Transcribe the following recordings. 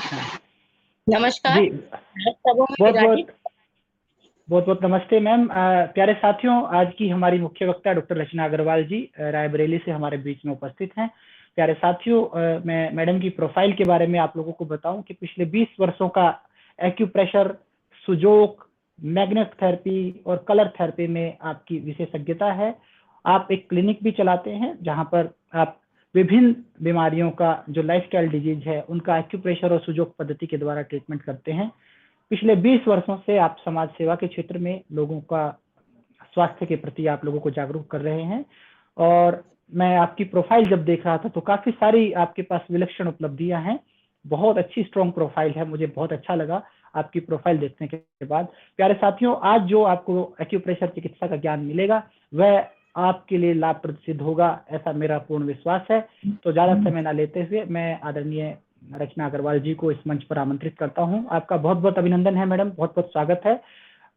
हाँ नमस्कार। जी। आप सबों में बहुत विराजित। बहुत बहुत बहुत नमस्ते मैम। प्यारे साथियों, आज की हमारी मुख्य वक्ता डॉक्टर रचना अग्रवाल जी रायबरेली से हमारे बीच में उपस्थित हैं। प्यारे साथियों, मैं मैडम की प्रोफाइल के बारे में आप लोगों को बताऊं कि पिछले 20 वर्षों का एक्यूप्रेशर, सुजोक, मैग्नेट थेरेपी और कलर थेरेपी में आपकी विशेषज्ञता है। आप एक क्लिनिक भी चलाते हैं जहां पर आप विभिन्न बीमारियों का जो लाइफस्टाइल डिजीज है उनका एक्यूप्रेशर और सुजोक पद्धति के द्वारा ट्रीटमेंट करते हैं। पिछले 20 वर्षों से आप समाज सेवा के क्षेत्र में लोगों का स्वास्थ्य के प्रति आप लोगों को जागरूक कर रहे हैं। और मैं आपकी प्रोफाइल जब देख रहा था तो काफी सारी आपके पास विलक्षण उपलब्धियां हैं। बहुत अच्छी स्ट्रॉन्ग प्रोफाइल है, मुझे बहुत अच्छा लगा आपकी प्रोफाइल देखने के बाद। प्यारे साथियों, आज जो आपको एक्यूप्रेशर चिकित्सा का ज्ञान मिलेगा वह आपके लिए लाभप्रद सिद्ध होगा, ऐसा मेरा पूर्ण विश्वास है। तो ज्यादा समय ना लेते हुए मैं आदरणीय रचना अग्रवाल जी को इस मंच पर आमंत्रित करता हूं। आपका बहुत बहुत अभिनंदन है मैडम, बहुत बहुत स्वागत है।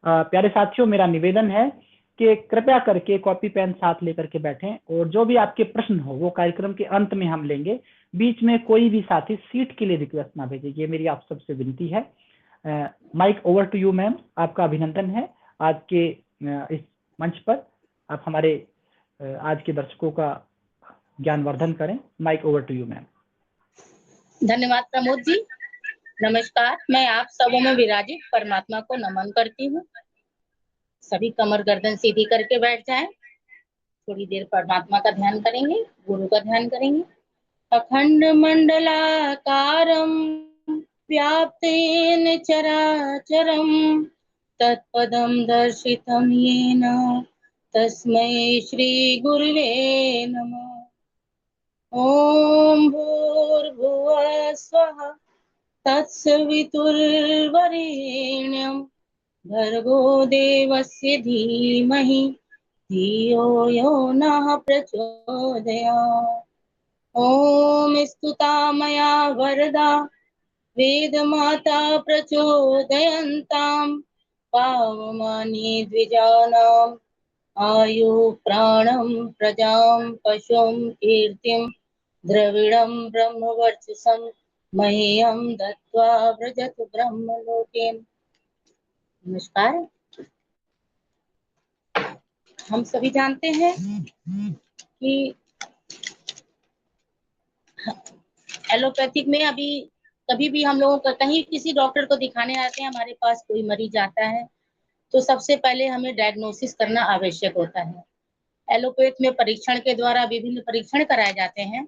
प्यारे साथियों, मेरा निवेदन है कि कृपया करके कॉपी पेन साथ लेकर के बैठें और जो भी आपके प्रश्न हो वो कार्यक्रम के अंत में हम लेंगे। बीच में कोई भी साथी सीट के लिए रिक्वेस्ट ना भेजे, ये मेरी आप सबसे विनती है। Mike over to you ma'am, आपका अभिनंदन है आज के इस मंच पर। आप हमारे आज के दर्शकों का ज्ञानवर्धन करें। Mike over to you ma'am. धन्यवाद प्रमोद जी। नमस्कार। मैं आप सबों में विराजित परमात्मा को नमन करती हूँ। सभी कमर गर्दन सीधी करके बैठ जाएं। थोड़ी देर परमात्मा का ध्यान करेंगे, गुरु का ध्यान करेंगे। अखंड मंडलाकारं व्याप्तेन चराचरं तत्पदं दर्शितं येन तस्मै श्री गुरुवे नमः। ॐ भूर्भुवः स्वः तत्सवितुर्वरेण्यं भर्गो देवस्य धीमहि धियो यो नः प्रचोदयात्। ॐ स्तुता मया वरदा वेदमाता प्रचोदयन्तां पावमानि द्विजानाम् आयु प्राणं प्रजां पशुं कीर्तिं द्रविडं ब्रह्मवर्चसं मह्यं दत्त्वा व्रजतु ब्रह्मलोकेन। नमस्कार। हम सभी जानते हैं कि एलोपैथिक में अभी कभी भी हम लोगों का कहीं किसी डॉक्टर को दिखाने आते हैं, हमारे पास कोई मरीज आता है तो सबसे पहले हमें डायग्नोसिस करना आवश्यक होता है। एलोपैथ में परीक्षण के द्वारा विभिन्न परीक्षण कराए जाते हैं,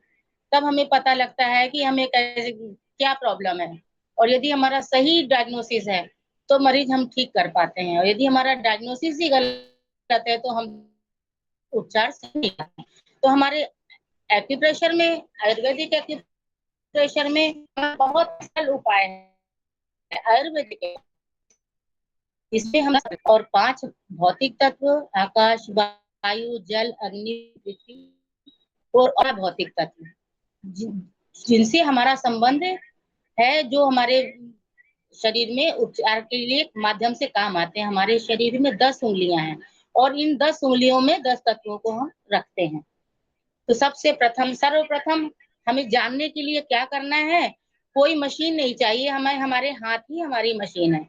तब हमें पता लगता है कि हमें क्या प्रॉब्लम है। और यदि हमारा सही डायग्नोसिस है तो मरीज हम ठीक कर पाते हैं, और यदि हमारा डायग्नोसिस ही गलत है तो हम उपचार सही नहीं करते। तो हमारे एक्यूप्रेशर में, आयुर्वेदिक एक्यूप्रेशर में बहुत सरल उपाय है आयुर्वेदिक। इसमें हम और 5 भौतिक तत्व, आकाश, वायु, जल, अग्नि, पृथ्वी और अभौतिक तत्व, जिनसे हमारा संबंध है, जो हमारे शरीर में उपचार के लिए माध्यम से काम आते हैं। हमारे शरीर में 10 उंगलियां हैं और इन 10 उंगलियों में 10 तत्वों को हम रखते हैं। तो सबसे प्रथम, सर्वप्रथम हमें जानने के लिए क्या करना है? कोई मशीन नहीं चाहिए हमें, हमारे हाथ ही हमारी मशीन है।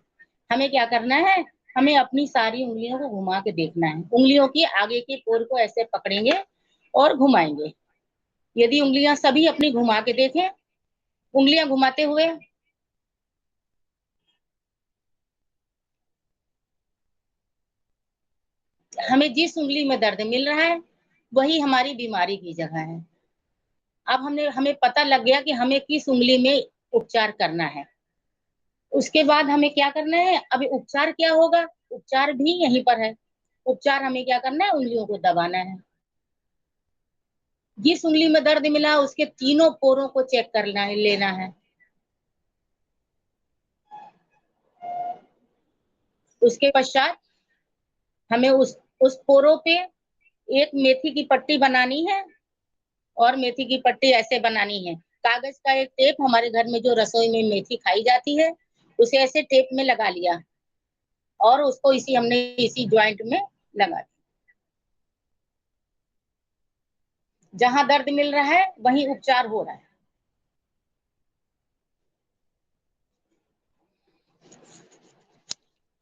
हमें क्या करना है? हमें अपनी सारी उंगलियों को घुमा के देखना है। उंगलियों की आगे की पोर को ऐसे पकड़ेंगे और घुमाएंगे। यदि उंगलियां सभी अपनी घुमा के देखें, उंगलियां घुमाते हुए हमें जिस उंगली में दर्द मिल रहा है वही हमारी बीमारी की जगह है। अब हमें पता लग गया कि हमें किस उंगली में उपचार करना है। उसके बाद हमें क्या करना है? अभी उपचार क्या होगा? उपचार भी यहीं पर है। उपचार हमें क्या करना है? उंगलियों को दबाना है। जिस उंगली में दर्द मिला उसके तीनों पोरों को चेक करना है, लेना है। उसके पश्चात हमें उस पोरों पे एक मेथी की पट्टी बनानी है, और मेथी की पट्टी ऐसे बनानी है। कागज का एक टेप, हमारे घर में जो रसोई में मेथी खाई जाती है, उसे ऐसे टेप में लगा लिया और उसको हमने इसी ज्वाइंट में लगा दिया। जहां दर्द मिल रहा है वहीं उपचार हो रहा है।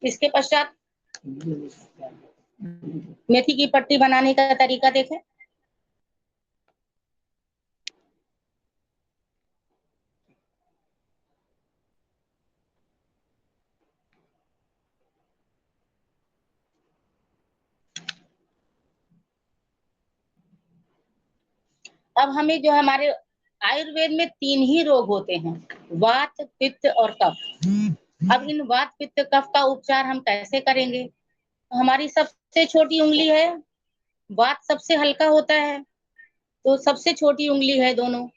इसके पश्चात मेथी की पट्टी बनाने का तरीका देखें। अब हमें जो हमारे आयुर्वेद में 3 ही रोग होते हैं, वात, पित्त और कफ। अब इन वात, पित्त, कफ का उपचार हम कैसे करेंगे? हमारी सबसे छोटी उंगली है, वात सबसे हल्का होता है, तो सबसे छोटी उंगली है दोनों,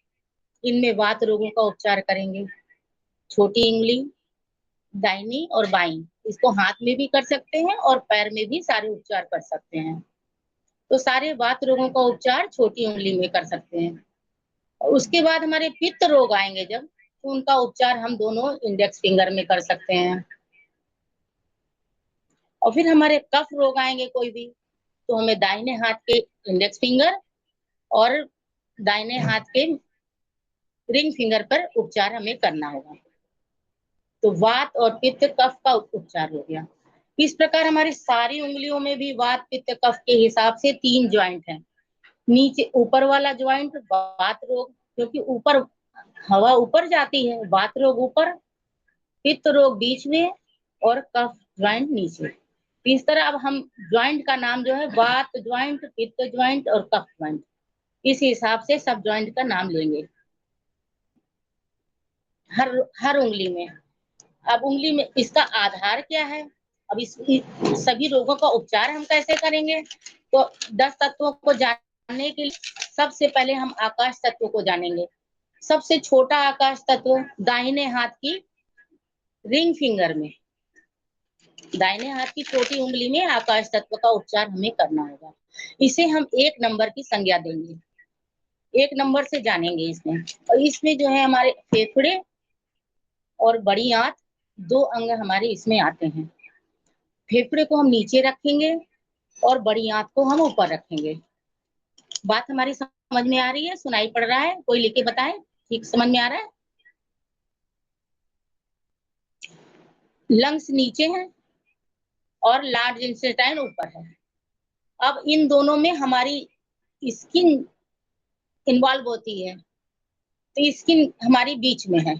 इनमें वात रोगों का उपचार करेंगे। छोटी उंगली दाहिनी और बाईं, इसको हाथ में भी कर सकते हैं और पैर में भी सारे उपचार कर सकते हैं। तो सारे वात रोगों का उपचार छोटी उंगली में कर सकते हैं। और उसके बाद हमारे पित्त रोग आएंगे जब, तो उनका उपचार हम दोनों इंडेक्स फिंगर में कर सकते हैं। और फिर हमारे कफ रोग आएंगे कोई भी, तो हमें दाहिने हाथ के इंडेक्स फिंगर और दाहिने हाथ के रिंग फिंगर पर उपचार हमें करना होगा। तो वात और पित्त कफ का उपचार हो गया। इस प्रकार हमारी सारी उंगलियों में भी वात, पित्त, कफ के हिसाब से 3 ज्वाइंट हैं। नीचे ऊपर वाला ज्वाइंट वात रोग, क्योंकि ऊपर हवा ऊपर जाती है, वात रोग ऊपर, पित्त रोग बीच में और कफ ज्वाइंट नीचे। इस तरह अब हम ज्वाइंट का नाम जो है वात ज्वाइंट, पित्त ज्वाइंट और कफ ज्वाइंट, इस हिसाब से सब ज्वाइंट का नाम लेंगे हर उंगली में। अब उंगली में इसका आधार क्या है? अब इस सभी रोगों का उपचार हम कैसे करेंगे? तो 10 तत्वों को जानने के लिए सबसे पहले हम आकाश तत्व को जानेंगे। सबसे छोटा आकाश तत्व दाहिने हाथ की रिंग फिंगर में, दाहिने हाथ की छोटी उंगली में आकाश तत्व का उपचार हमें करना होगा। इसे हम 1 नंबर की संज्ञा देंगे, 1 नंबर से जानेंगे इसमें। और इसमें जो है हमारे फेफड़े और बड़ी आंत 2 अंग हमारे इसमें आते हैं। फेफड़े को हम नीचे रखेंगे और बड़ी आंत को हम ऊपर रखेंगे। बात हमारी समझ में आ रही है? सुनाई पड़ रहा है? कोई लिख के बताए, ठीक समझ में आ रहा है? लंग्स नीचे हैं और लार्ज इंटेस्टाइन ऊपर है। अब इन दोनों में हमारी स्किन इन्वॉल्व होती है, तो स्किन हमारी बीच में है।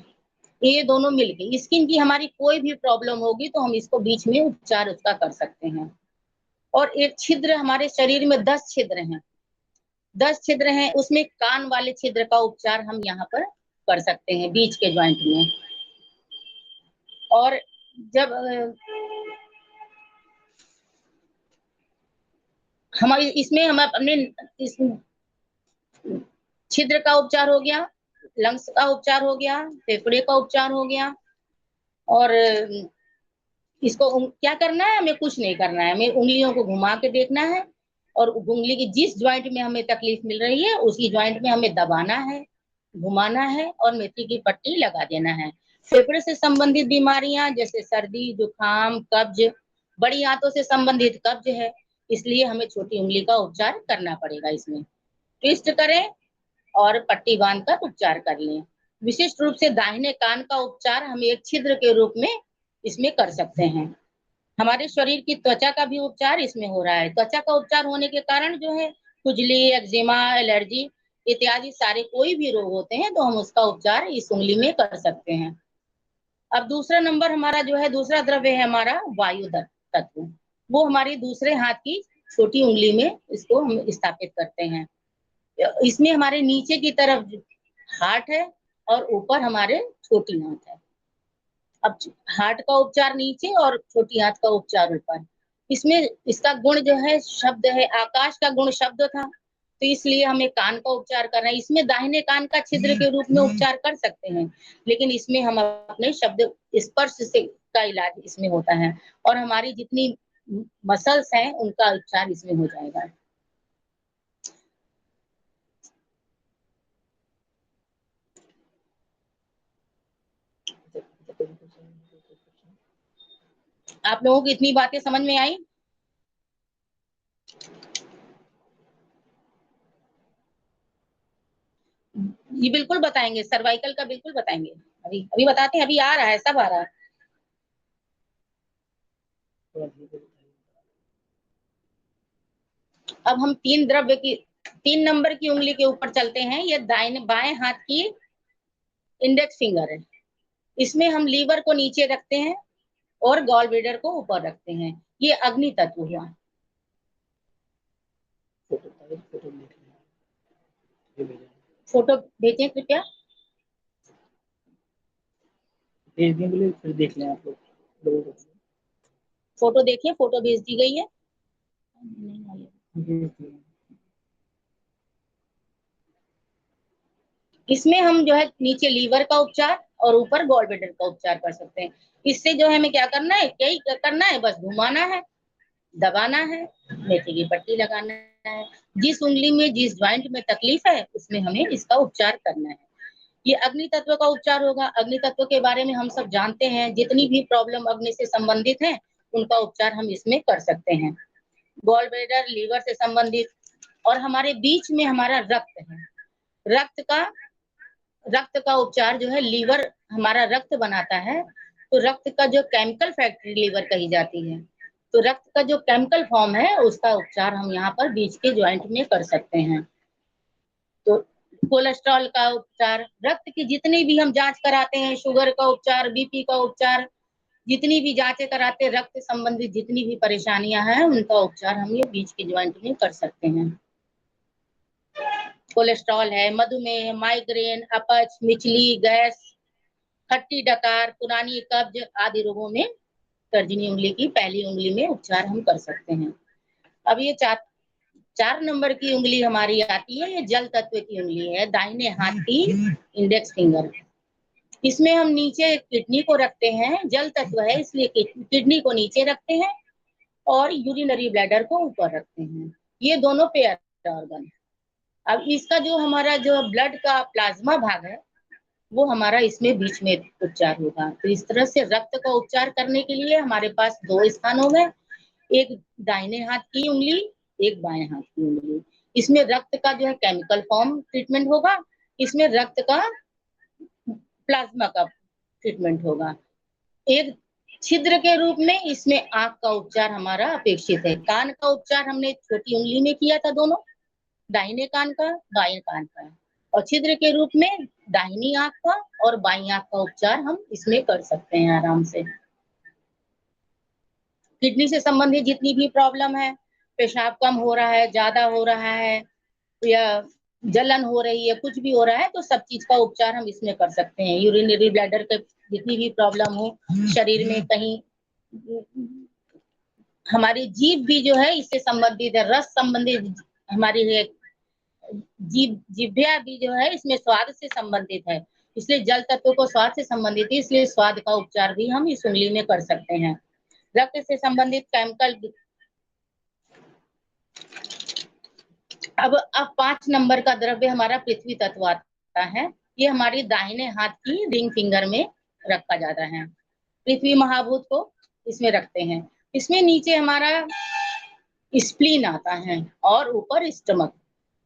ये दोनों मिलके स्किन की हमारी कोई भी प्रॉब्लम होगी तो हम इसको बीच में उपचार उसका कर सकते हैं। और एक छिद्र, हमारे शरीर में 10 छिद्र हैं, 10 छिद्र हैं, उसमें कान वाले छिद्र का उपचार हम यहाँ पर कर सकते हैं बीच के ज्वाइंट में। और जब हमारी इसमें हम अपने इस छिद्र का उपचार हो गया, लंग्स का उपचार हो गया, फेफड़े का उपचार हो गया। और इसको क्या करना है? हमें कुछ नहीं करना है, हमें उंगलियों को घुमा के देखना है और उंगली की जिस ज्वाइंट में हमें तकलीफ मिल रही है उसी ज्वाइंट में हमें दबाना है, घुमाना है और मेथी की पट्टी लगा देना है। फेफड़े से संबंधित बीमारियां जैसे सर्दी, जुकाम, कब्ज, बड़ी आंतों से संबंधित कब्ज है, इसलिए हमें छोटी उंगली का उपचार करना पड़ेगा। इसमें ट्विस्ट करें और पट्टी बांधकर उपचार कर लें। विशिष्ट रूप से दाहिने कान का उपचार हम एक छिद्र के रूप में इसमें कर सकते हैं। हमारे शरीर की त्वचा का भी उपचार इसमें हो रहा है। त्वचा का उपचार होने के कारण जो है खुजली, एक्जिमा, एलर्जी इत्यादि सारे कोई भी रोग होते हैं तो हम उसका उपचार इस उंगली में कर सकते हैं। अब दूसरा नंबर हमारा जो है, दूसरा द्रव्य है हमारा वायु तत्व। वो हमारी दूसरे हाथ की छोटी उंगली में इसको हम स्थापित करते हैं। इसमें हमारे नीचे की तरफ हार्ट है और ऊपर हमारे छोटी आंत है। अब हार्ट का उपचार नीचे और छोटी आंत का उपचार ऊपर। इसमें इसका गुण जो है, शब्द है, आकाश का गुण शब्द था, तो इसलिए हमें कान का उपचार करना है। इसमें दाहिने कान का छिद्र के रूप में उपचार कर सकते हैं, लेकिन इसमें हम अपने शब्द स्पर्श से का इलाज इसमें होता है और हमारी जितनी मसल्स हैं उनका उपचार इसमें हो जाएगा। आप लोगों को इतनी बातें समझ में आई? ये बिल्कुल बताएंगे, सर्वाइकल का बिल्कुल बताएंगे। अभी अभी बताते हैं, अभी आ रहा है, सब आ रहा है। अब हम 3 नंबर की उंगली के ऊपर चलते हैं। ये दाहिने बाएं हाथ की इंडेक्स फिंगर है। इसमें हम लीवर को नीचे रखते हैं और गॉल ब्लैडर को ऊपर रखते हैं। ये अग्नि तत्व हुआ। फोटो भेजें कृपया। भेजने के लिए फिर देख लें आप लोग। फोटो देखिए, फोटो भेज दी गई है। इसमें हम जो है नीचे लीवर का उपचार और ऊपर गॉल ब्लैडर का उपचार कर सकते हैं। इससे जो है हमें क्या करना है, यही करना है, बस घुमाना है, दबाना है, मेथी की पट्टी लगाना है। जिस उंगली में जिस ज्वाइंट में तकलीफ है उसमें हमें इसका उपचार करना है। ये अग्नि तत्व का उपचार होगा। अग्नि तत्व के बारे में हम सब जानते हैं। जितनी भी प्रॉब्लम अग्नि से संबंधित है उनका उपचार हम इसमें कर सकते हैं। गॉल ब्लैडर लीवर से संबंधित, और हमारे बीच में हमारा रक्त है। रक्त का उपचार जो है, लीवर हमारा रक्त बनाता है, तो रक्त का जो केमिकल फैक्ट्री लीवर कही जाती है, तो रक्त का जो केमिकल फॉर्म है उसका उपचार हम यहाँ पर बीच के ज्वाइंट में कर सकते हैं। तो कोलेस्ट्रॉल का उपचार, रक्त की जितनी भी हम जांच कराते हैं, शुगर का उपचार, बीपी का उपचार, जितनी भी जांचें कराते, रक्त संबंधित जितनी भी परेशानियां हैं उनका उपचार हम ये बीच के ज्वाइंट में कर सकते हैं। कोलेस्ट्रॉल है, मधुमेह, माइग्रेन, अपच, मिचली, गैस, खट्टी डकार, पुरानी कब्ज आदि रोगों में तर्जनी उंगली की पहली उंगली में उपचार हम कर सकते हैं। अब ये 4 नंबर की उंगली हमारी आती है। ये जल तत्व की उंगली है, दाहिने हाथ की इंडेक्स फिंगर। इसमें हम नीचे किडनी को रखते हैं। जल तत्व है इसलिए किडनी को नीचे रखते हैं और यूरिनरी ब्लैडर को ऊपर रखते हैं। ये दोनों पेयर ऑर्गन है। अब इसका जो हमारा जो ब्लड का प्लाज्मा भाग है वो हमारा इसमें बीच में उपचार होगा। तो इस तरह से रक्त का उपचार करने के लिए हमारे पास 2 स्थान हो गए, एक दाहिने हाथ की उंगली, एक बाएं हाथ की उंगली। इसमें रक्त का जो है केमिकल फॉर्म ट्रीटमेंट होगा, इसमें रक्त का प्लाज्मा का ट्रीटमेंट होगा। एक छिद्र के रूप में इसमें आंख का उपचार हमारा अपेक्षित है। कान का उपचार हमने छोटी उंगली में किया था, दोनों, दाहिने कान का, बाएं कान का, और छिद्र के रूप में दाहिनी आंख का और बाईं आंख का उपचार हम इसमें कर सकते हैं आराम से। किडनी से संबंधित जितनी भी प्रॉब्लम है, पेशाब कम हो रहा है, ज्यादा हो रहा है, या जलन हो रही है, कुछ भी हो रहा है, तो सब चीज का उपचार हम इसमें कर सकते हैं। यूरिनरी ब्लैडर के जितनी भी प्रॉब्लम हो, शरीर में कहीं, हमारी जीभ भी जो है इससे संबंधित है, रस संबंधित हमारी है, जिह्वा भी जो है इसमें स्वाद से संबंधित है, इसलिए जल तत्व को स्वाद से संबंधित है, इसलिए स्वाद का उपचार भी हम इस उंगली में कर सकते हैं। रक्त से संबंधित केमिकल। अब 5 नंबर का द्रव्य हमारा पृथ्वी तत्व आता है। ये हमारी दाहिने हाथ की रिंग फिंगर में रखा जाता है। पृथ्वी महाभूत को इसमें रखते हैं। इसमें नीचे हमारा स्प्लीन आता है और ऊपर स्टमक।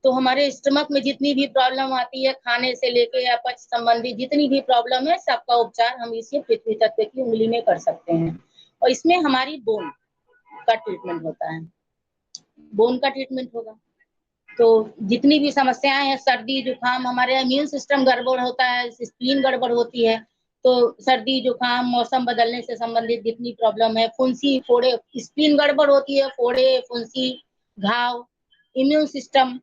तो हमारे स्टमक में जितनी भी प्रॉब्लम आती है, खाने से लेके अपच संबंधी जितनी भी प्रॉब्लम है, सबका उपचार हम इसे पृथ्वी तत्व की उंगली में कर सकते हैं। और इसमें हमारी बोन का ट्रीटमेंट होता है, बोन का ट्रीटमेंट होगा। तो जितनी भी समस्याएं हैं, सर्दी जुकाम, हमारे इम्यून सिस्टम गड़बड़ होता है, स्प्लीन गड़बड़ होती है, तो सर्दी जुकाम, मौसम बदलने से संबंधित जितनी प्रॉब्लम है, फुंसी फोड़े, स्प्लीन गड़बड़ होती है, फोड़े, फुंसी, घाव, इम्यून सिस्टम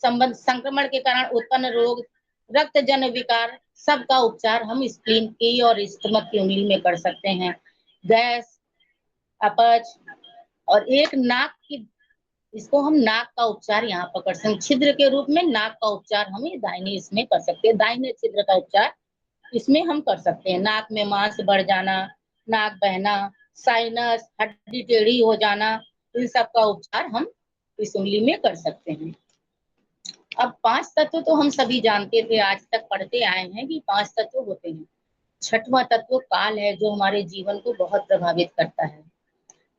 संबंध संक्रमण के कारण उत्पन्न रोग, रक्त जन विकार, सबका उपचार हम स्प्लीन की और स्टमक की उंगली में कर सकते हैं। गैस, अपच, और एक नाक की, इसको हम नाक का उपचार यहाँ पर कर सकते हैं। छिद्र के रूप में नाक का उपचार हम दाहिने इसमें कर सकते हैं। दाहिने छिद्र का उपचार इसमें हम कर सकते हैं। नाक में मांस बढ़ जाना, नाक बहना, साइनस, हड्डी टेढ़ी हो जाना, इन सब का उपचार हम इस उंगली में कर सकते हैं। अब 5 तत्व तो हम सभी जानते थे, आज तक पढ़ते आए हैं कि 5 तत्व होते हैं। 6वां तत्व काल है, जो हमारे जीवन को बहुत प्रभावित करता है।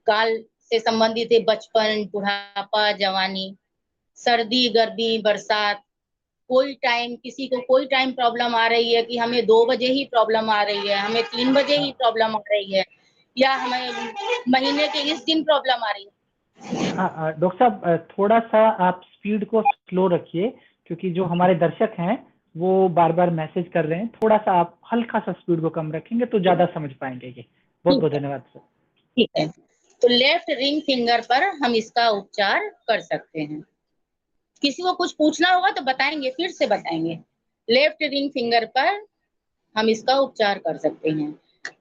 काल से संबंधित है बचपन, बुढ़ापा, जवानी, सर्दी, गर्मी, बरसात। कोई टाइम, किसी को कोई टाइम प्रॉब्लम आ रही है कि हमें 2 बजे ही प्रॉब्लम आ रही है, हमें 3 बजे ही प्रॉब्लम आ रही है, या हमें महीने के इस दिन प्रॉब्लम आ रही है? हाँ डॉक्टर साहब, थोड़ा सा आप स्पीड को स्लो रखिए, क्योंकि जो हमारे दर्शक हैं वो बार बार मैसेज कर रहे हैं। थोड़ा सा आप हल्का सा स्पीड को कम रखेंगे तो ज्यादा समझ पाएंगे। ये बहुत बहुत धन्यवाद सर। ठीक है, तो लेफ्ट रिंग फिंगर पर हम इसका उपचार कर सकते हैं। किसी को कुछ पूछना होगा तो बताएंगे, फिर से बताएंगे। लेफ्ट रिंग फिंगर पर हम इसका उपचार कर सकते हैं,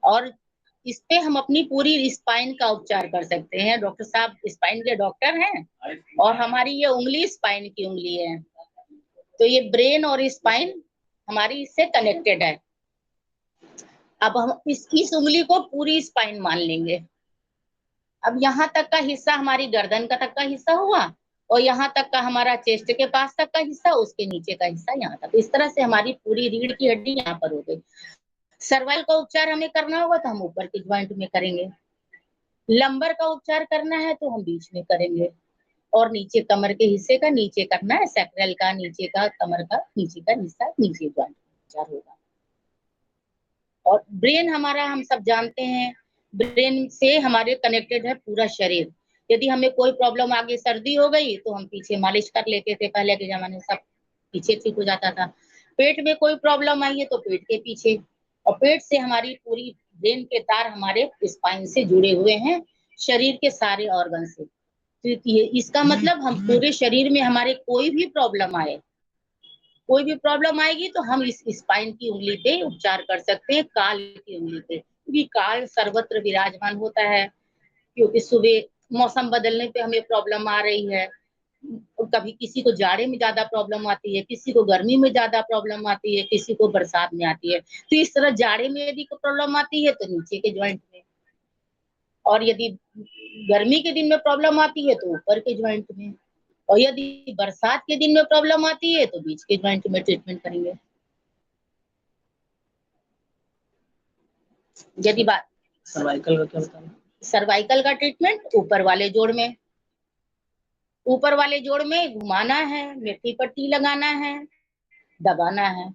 और इस पे हम अपनी पूरी स्पाइन का उपचार कर सकते हैं। डॉक्टर साहब स्पाइन के डॉक्टर हैं, और हमारी ये उंगली स्पाइन की उंगली है, तो ये ब्रेन और स्पाइन हमारी इससे कनेक्टेड है। अब हम इस उंगली को पूरी स्पाइन मान लेंगे। अब यहाँ तक का हिस्सा हमारी गर्दन का तक का हिस्सा हुआ, और यहाँ तक का हमारा चेस्ट के पास तक का हिस्सा, उसके नीचे का हिस्सा यहाँ तक। इस तरह से हमारी पूरी रीढ़ की हड्डी यहाँ पर हो गई। सर्वाइकल का उपचार हमें करना होगा तो हम ऊपर के ज्वाइंट में करेंगे। लंबर का उपचार करना है तो हम बीच में करेंगे, और नीचे कमर के हिस्से का नीचे करना है, सैक्रल का नीचे का, कमर का नीचे का हिस्सा, नीचे ज्वाइंट उपचार होगा। और ब्रेन हमारा हम सब जानते हैं, ब्रेन से हमारे कनेक्टेड है पूरा शरीर। यदि हमें कोई प्रॉब्लम आ गई, सर्दी हो गई, तो हम पीछे मालिश कर लेते थे, पहले के जमाने में सब पीछे ठीक हो जाता था। पेट में कोई प्रॉब्लम आई है तो पेट के पीछे, और पेट से हमारी पूरी ब्रेन के तार हमारे स्पाइन से जुड़े हुए हैं, शरीर के सारे ऑर्गन से। तो ये इसका मतलब हम पूरे शरीर में हमारे कोई भी प्रॉब्लम आए, कोई भी प्रॉब्लम आएगी तो हम इस स्पाइन की उंगली पे उपचार कर सकते हैं, काल की उंगली पे, क्योंकि काल सर्वत्र विराजमान होता है। क्योंकि सुबह मौसम बदलने पे हमें प्रॉब्लम आ रही है, कभी किसी को जाड़े में ज्यादा प्रॉब्लम आती है, किसी को गर्मी में ज्यादा प्रॉब्लम आती है, किसी को बरसात में आती है। तो इस तरह जाड़े में यदि कोई प्रॉब्लम आती है तो नीचे के ज्वाइंट में, और यदि गर्मी के दिन में प्रॉब्लम आती है तो ऊपर के ज्वाइंट में, और यदि बरसात के दिन में प्रॉब्लम आती है तो बीच के ज्वाइंट में ट्रीटमेंट करेंगे। यदि बात सर्वाइकल का क्या बताना? सर्वाइकल का ट्रीटमेंट ऊपर वाले जोड़ में, ऊपर वाले जोड़ में घुमाना है, मेथी पट्टी लगाना है, दबाना है।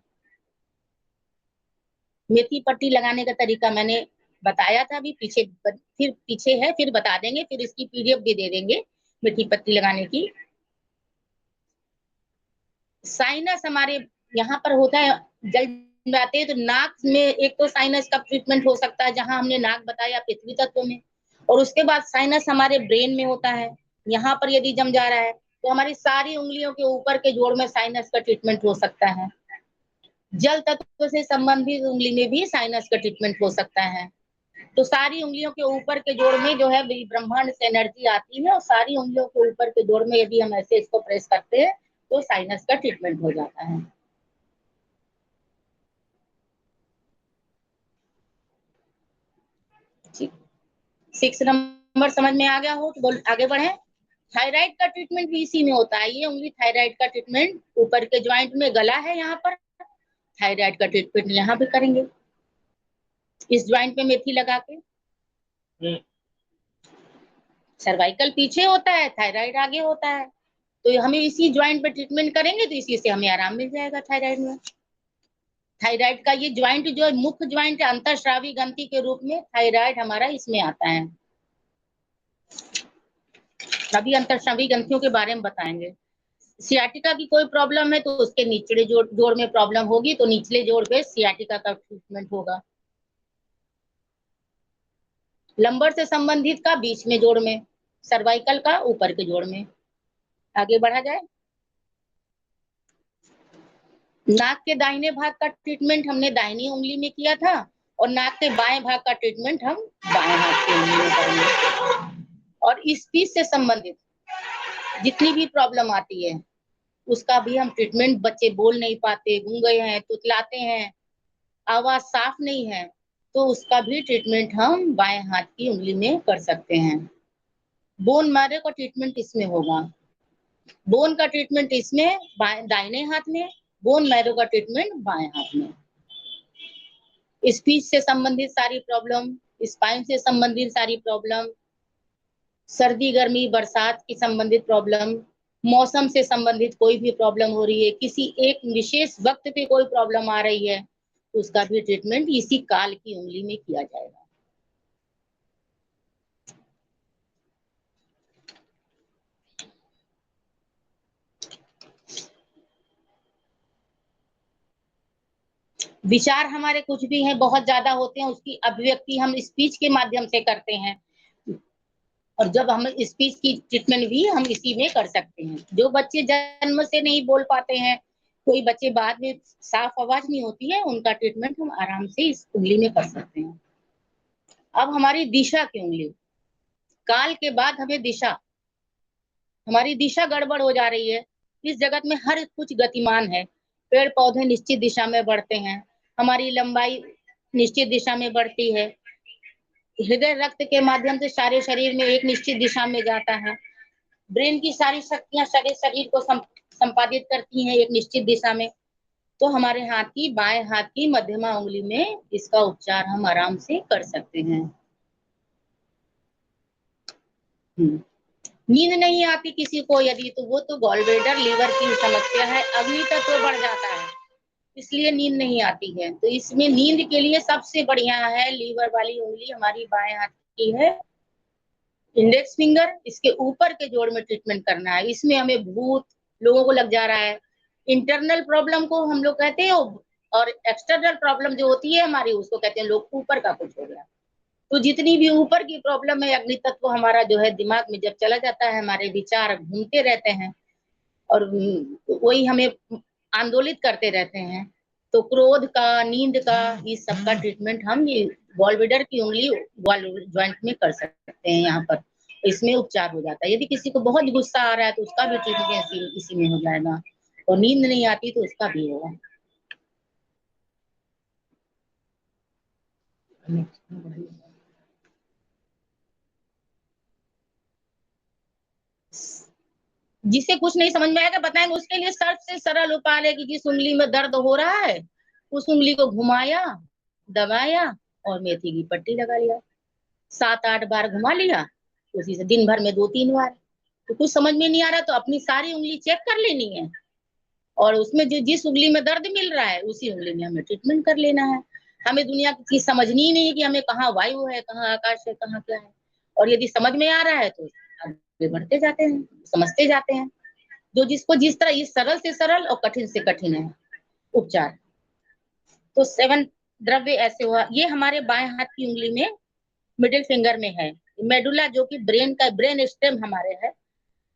मेथी पट्टी लगाने का तरीका मैंने बताया था अभी पीछे, फिर पीछे है, फिर बता देंगे, फिर इसकी पीडीएफ भी दे देंगे मेथी पट्टी लगाने की। साइनस हमारे यहाँ पर होता है, जल जाते हैं तो नाक में एक तो साइनस का ट्रीटमेंट हो सकता है, जहां हमने नाक बताया पृथ्वी तत्व में, और उसके बाद साइनस हमारे ब्रेन में होता है। यहाँ पर यदि जम जा रहा है तो हमारी सारी उंगलियों के ऊपर के जोड़ में साइनस का ट्रीटमेंट हो सकता है। जल तत्व से संबंधित उंगली में भी साइनस का ट्रीटमेंट हो सकता है। तो सारी उंगलियों के ऊपर के जोड़ में जो है ब्रह्मांड से एनर्जी आती है, और सारी उंगलियों के ऊपर के जोड़ में यदि हम ऐसे इसको प्रेस करते हैं तो साइनस का ट्रीटमेंट हो जाता है। ठीक, 6 नंबर समझ में आ गया हो तो आगे बढ़े। थायराइड का ट्रीटमेंट भी इसी में होता है। ये उंगली थायराइड का ट्रीटमेंट ऊपर के ज्वाइंट में, गला है यहाँ पर, थायराइड का ट्रीटमेंट यहाँ पे करेंगे, इस ज्वाइंट में मेथी लगा के। सर्वाइकल पीछे होता है, थायराइड आगे होता है, तो हमें इसी ज्वाइंट पे ट्रीटमेंट करेंगे तो इसी से हमें आराम मिल जाएगा थायराइड में। थायराइड का ये ज्वाइंट जो मुख्य ज्वाइंट है, अंतःस्रावी ग्रंथि के रूप में थायराइड हमारा इसमें आता है। अभी अंतःस्रावी ग्रंथियों के बारे में बताएंगे। सियाटिका की कोई प्रॉब्लम है तो उसके निचले जोड़ में प्रॉब्लम होगी तो निचले जोड़ पे सियाटिका का ट्रीटमेंट होगा। लंबर से संबंधित का बीच में जोड़ में, सर्वाइकल का ऊपर के जोड़ में। आगे बढ़ा जाए। नाक के दाहिने भाग का ट्रीटमेंट हमने दाहिनी उंगली में किया था, और नाक के बाएं भाग का ट्रीटमेंट हम बाएं हाथ की उंगली में करेंगे। और स्पीच से संबंधित जितनी भी प्रॉब्लम आती है उसका भी हम ट्रीटमेंट, बच्चे बोल नहीं पाते, गूंगे हैं, तुतलाते हैं, आवाज साफ नहीं है, तो उसका भी ट्रीटमेंट हम बाएं हाथ की उंगली में कर सकते हैं। बोन मैरो का ट्रीटमेंट इसमें होगा, बोन का ट्रीटमेंट इसमें दाहिने हाथ में, बोन मैरो का ट्रीटमेंट बाएं हाथ में। स्पीच से संबंधित सारी प्रॉब्लम, स्पाइन से संबंधित सारी प्रॉब्लम, सर्दी गर्मी बरसात की संबंधित प्रॉब्लम, मौसम से संबंधित कोई भी प्रॉब्लम हो रही है, किसी एक विशेष वक्त पे कोई प्रॉब्लम आ रही है, तो उसका भी ट्रीटमेंट इसी काल की उंगली में किया जाएगा। विचार हमारे कुछ भी हैं, बहुत ज्यादा होते हैं, उसकी अभिव्यक्ति हम स्पीच के माध्यम से करते हैं। और जब हम स्पीच की ट्रीटमेंट भी हम इसी में कर सकते हैं। जो बच्चे जन्म से नहीं बोल पाते हैं, कोई बच्चे बाद में साफ आवाज नहीं होती है, उनका ट्रीटमेंट हम आराम से इस उंगली में कर सकते हैं। अब हमारी दिशा की उंगली, काल के बाद हमें दिशा, हमारी दिशा गड़बड़ हो जा रही है। इस जगत में हर कुछ गतिमान है, पेड़ पौधे निश्चित दिशा में बढ़ते हैं, हमारी लंबाई निश्चित दिशा में बढ़ती है, हृदय रक्त के माध्यम से सारे शरीर में एक निश्चित दिशा में जाता है, ब्रेन की सारी शक्तियां सारे शरीर को संपादित करती हैं एक निश्चित दिशा में। तो हमारे हाथ की, बाएं हाथ की मध्यमा उंगली में इसका उपचार हम आराम से कर सकते हैं। नींद नहीं आती किसी को यदि, तो वो तो गॉलब्लैडर लीवर की समस्या है, अग्नि तत्व बढ़ जाता है, इसलिए नींद नहीं आती है। तो इसमें नींद के लिए सबसे बढ़िया है लीवर वाली उंगली, हमारी बाएं हाथ की है, इंडेक्स फिंगर, इसके ऊपर के जोड़ में ट्रीटमेंट करना है। इसमें हमें भूत लोगों को लग जा रहा है, इंटरनल प्रॉब्लम को हम लोग कहते हैं, और एक्सटर्नल प्रॉब्लम जो होती है हमारी, उसको कहते हैं लोग ऊपर का कुछ हो गया। तो जितनी भी ऊपर की प्रॉब्लम है, अग्नि तत्व हमारा जो है दिमाग में जब चला जाता है, हमारे विचार घूमते रहते हैं और वही हमें आंदोलित करते रहते हैं। तो क्रोध का, नींद का, इस सब का ट्रीटमेंट हम ये गॉलब्लैडर की उंगली ज्वाइंट में कर सकते हैं। यहाँ पर इसमें उपचार हो जाता है। यदि किसी को बहुत गुस्सा आ रहा है तो उसका भी ट्रीटमेंट इसी में हो जाएगा, और नींद नहीं आती तो उसका भी होगा। जिसे कुछ नहीं समझ में आएगा बताएंगे, उसके लिए सबसे सरल उपाय है कि जिस उंगली में दर्द हो रहा है उस उंगली को घुमाया, दबाया और मेथी की पट्टी लगा लिया, 7-8 बार घुमा लिया, उसी से दिन भर में 2-3 बार। तो कुछ समझ में नहीं आ रहा तो अपनी सारी उंगली चेक कर लेनी है, और उसमें जो जिस उंगली में दर्द मिल रहा है उसी उंगली में हमें ट्रीटमेंट कर लेना है। हमें दुनिया की चीज समझनी ही नहीं है कि हमें कहाँ वायु है, कहाँ आकाश है, कहाँ क्या है। और यदि समझ में आ रहा है तो आगे बढ़ते जाते हैं, समझते जाते हैं। जो जिसको जिस तरह, ये सरल से सरल और कठिन से कठिन है उपचार। तो 7 द्रव्य ऐसे हुआ, ये हमारे बाएं हाथ की उंगली में मिडिल फिंगर में है। मेडुला जो कि ब्रेन का, ब्रेन स्टेम हमारे है,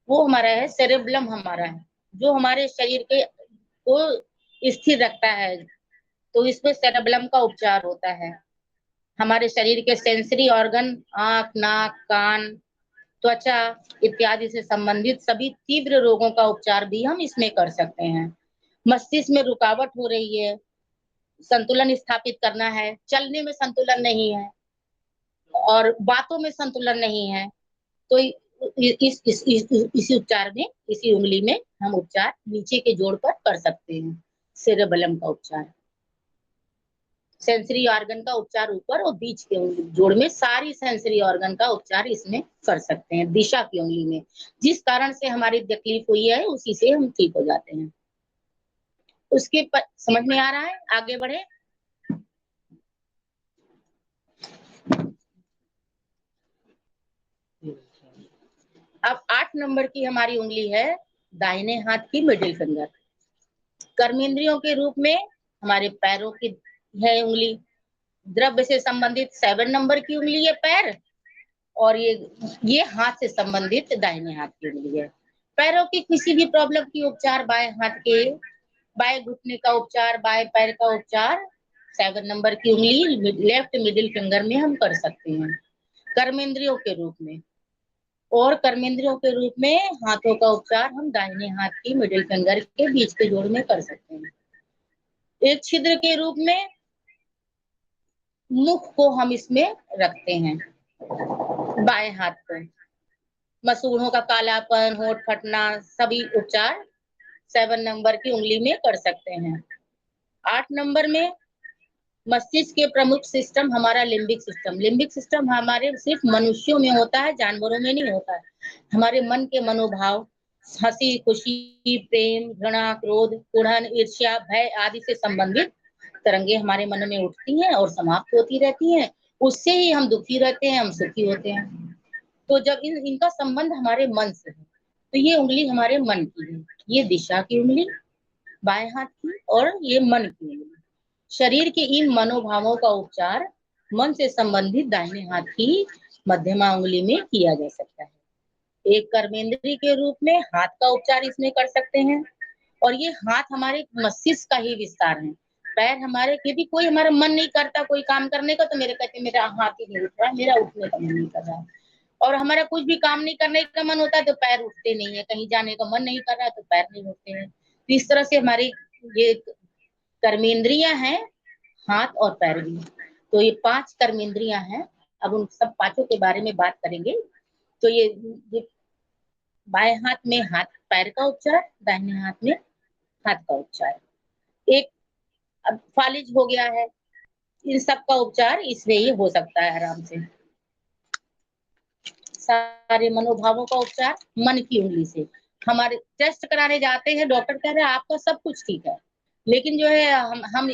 वो हमारा है, सेरेब्रम हमारा है, जो हमारे शरीर के को स्थिर रखता है। तो इसमें सेरेब्रम का उपचार होता है। हमारे शरीर के सेंसरी ऑर्गन, आंख, नाक, कान, त्वचा इत्यादि से संबंधित सभी तीव्र रोगों का उपचार भी हम इसमें कर सकते हैं। मस्तिष्क में रुकावट हो रही है, संतुलन स्थापित करना है, चलने में संतुलन नहीं है और बातों में संतुलन नहीं है, तो इसी उपचार में, इसी उंगली में हम उपचार नीचे के जोड़ पर कर सकते हैं। सेरेबेलम का उपचार, सेंसरी ऑर्गन का उपचार ऊपर, और बीच के जोड़ में सारी सेंसरी ऑर्गन का उपचार इसमें कर सकते हैं। दिशा की उंगली में जिस कारण से हमारी तकलीफ हुई है उसी से हम ठीक हो जाते हैं। उसके समझ में आ रहा है, आगे बढ़े। अब 8 नंबर की हमारी उंगली है दाहिने हाथ की मिडिल फिंगर। कर्मेंद्रियों के रूप में हमारे पैरों की है उंगली, द्रव्य से संबंधित 7 नंबर की उंगली है पैर, और ये हाथ से संबंधित दाहिने हाथ की उंगली है। पैरों की किसी भी प्रॉब्लम की उपचार बाएं हाथ के, बाएं घुटने का उपचार, बाएं पैर का उपचार 7 नंबर की उंगली लेफ्ट मिडिल फिंगर में हम कर सकते हैं कर्मेंद्रियों के रूप में। और कर्मेंद्रियों के रूप में हाथों का उपचार हम दाहिने हाथ की मिडिल फिंगर के बीच के जोड़ में कर सकते हैं। एक छिद्र के रूप में मुख को हम इसमें रखते हैं बाएं हाथ पर। मसूड़ों का कालापन, होठ फटना, सभी उपचार 7 नंबर की उंगली में कर सकते हैं। 8 नंबर में मस्तिष्क के प्रमुख सिस्टम हमारा लिम्बिक सिस्टम। लिम्बिक सिस्टम हमारे सिर्फ मनुष्यों में होता है, जानवरों में नहीं होता है। हमारे मन के मनोभाव, हंसी, खुशी, प्रेम, घृणा, क्रोध, कुढ़न, ईर्ष्या, भय आदि से संबंधित तरंगे हमारे मन में उठती हैं और समाप्त होती रहती हैं। उससे ही हम दुखी रहते हैं, हम सुखी होते हैं। तो जब इनका संबंध हमारे मन से है, तो ये उंगली हमारे मन की है। ये दिशा की उंगली बाएं हाथ की, और ये मन की उंगली। शरीर के इन मनोभावों का उपचार मन से संबंधित दाहिने हाथ की मध्यमा उंगली में किया जा सकता है। एक कर्मेंद्री के रूप में हाथ का उपचार इसमें कर सकते हैं, और ये हाथ हमारे मस्तिष्क का ही विस्तार है। पैर हमारे, यदि कोई हमारा मन नहीं करता कोई काम करने का, तो मेरे कहते मेरा हाथ ही नहीं उठ रहा है, मेरा उठने का मन नहीं कर रहा है। और हमारा कुछ भी काम नहीं करने का मन होता है तो पैर उठते नहीं है, कहीं जाने का मन नहीं कर रहा है तो पैर नहीं उठते हैं। तो इस तरह से हमारी ये कर्मेंद्रियां हैं, हाथ और पैर भी। तो ये 5 कर्मेंद्रियां हैं। अब उन सब पांचों के बारे में बात करेंगे। तो ये बाएं हाथ में हाथ पैर का उपचार, दाहिने हाथ में हाथ का उपचार। एक अब फालिज हो गया है, इन सब का उपचार इसमें ही हो सकता है आराम से। सारे मनोभावों का उपचार मन की उंगली से। हमारे टेस्ट कराने जाते हैं, डॉक्टर कह रहे हैं आपका सब कुछ ठीक है, लेकिन जो है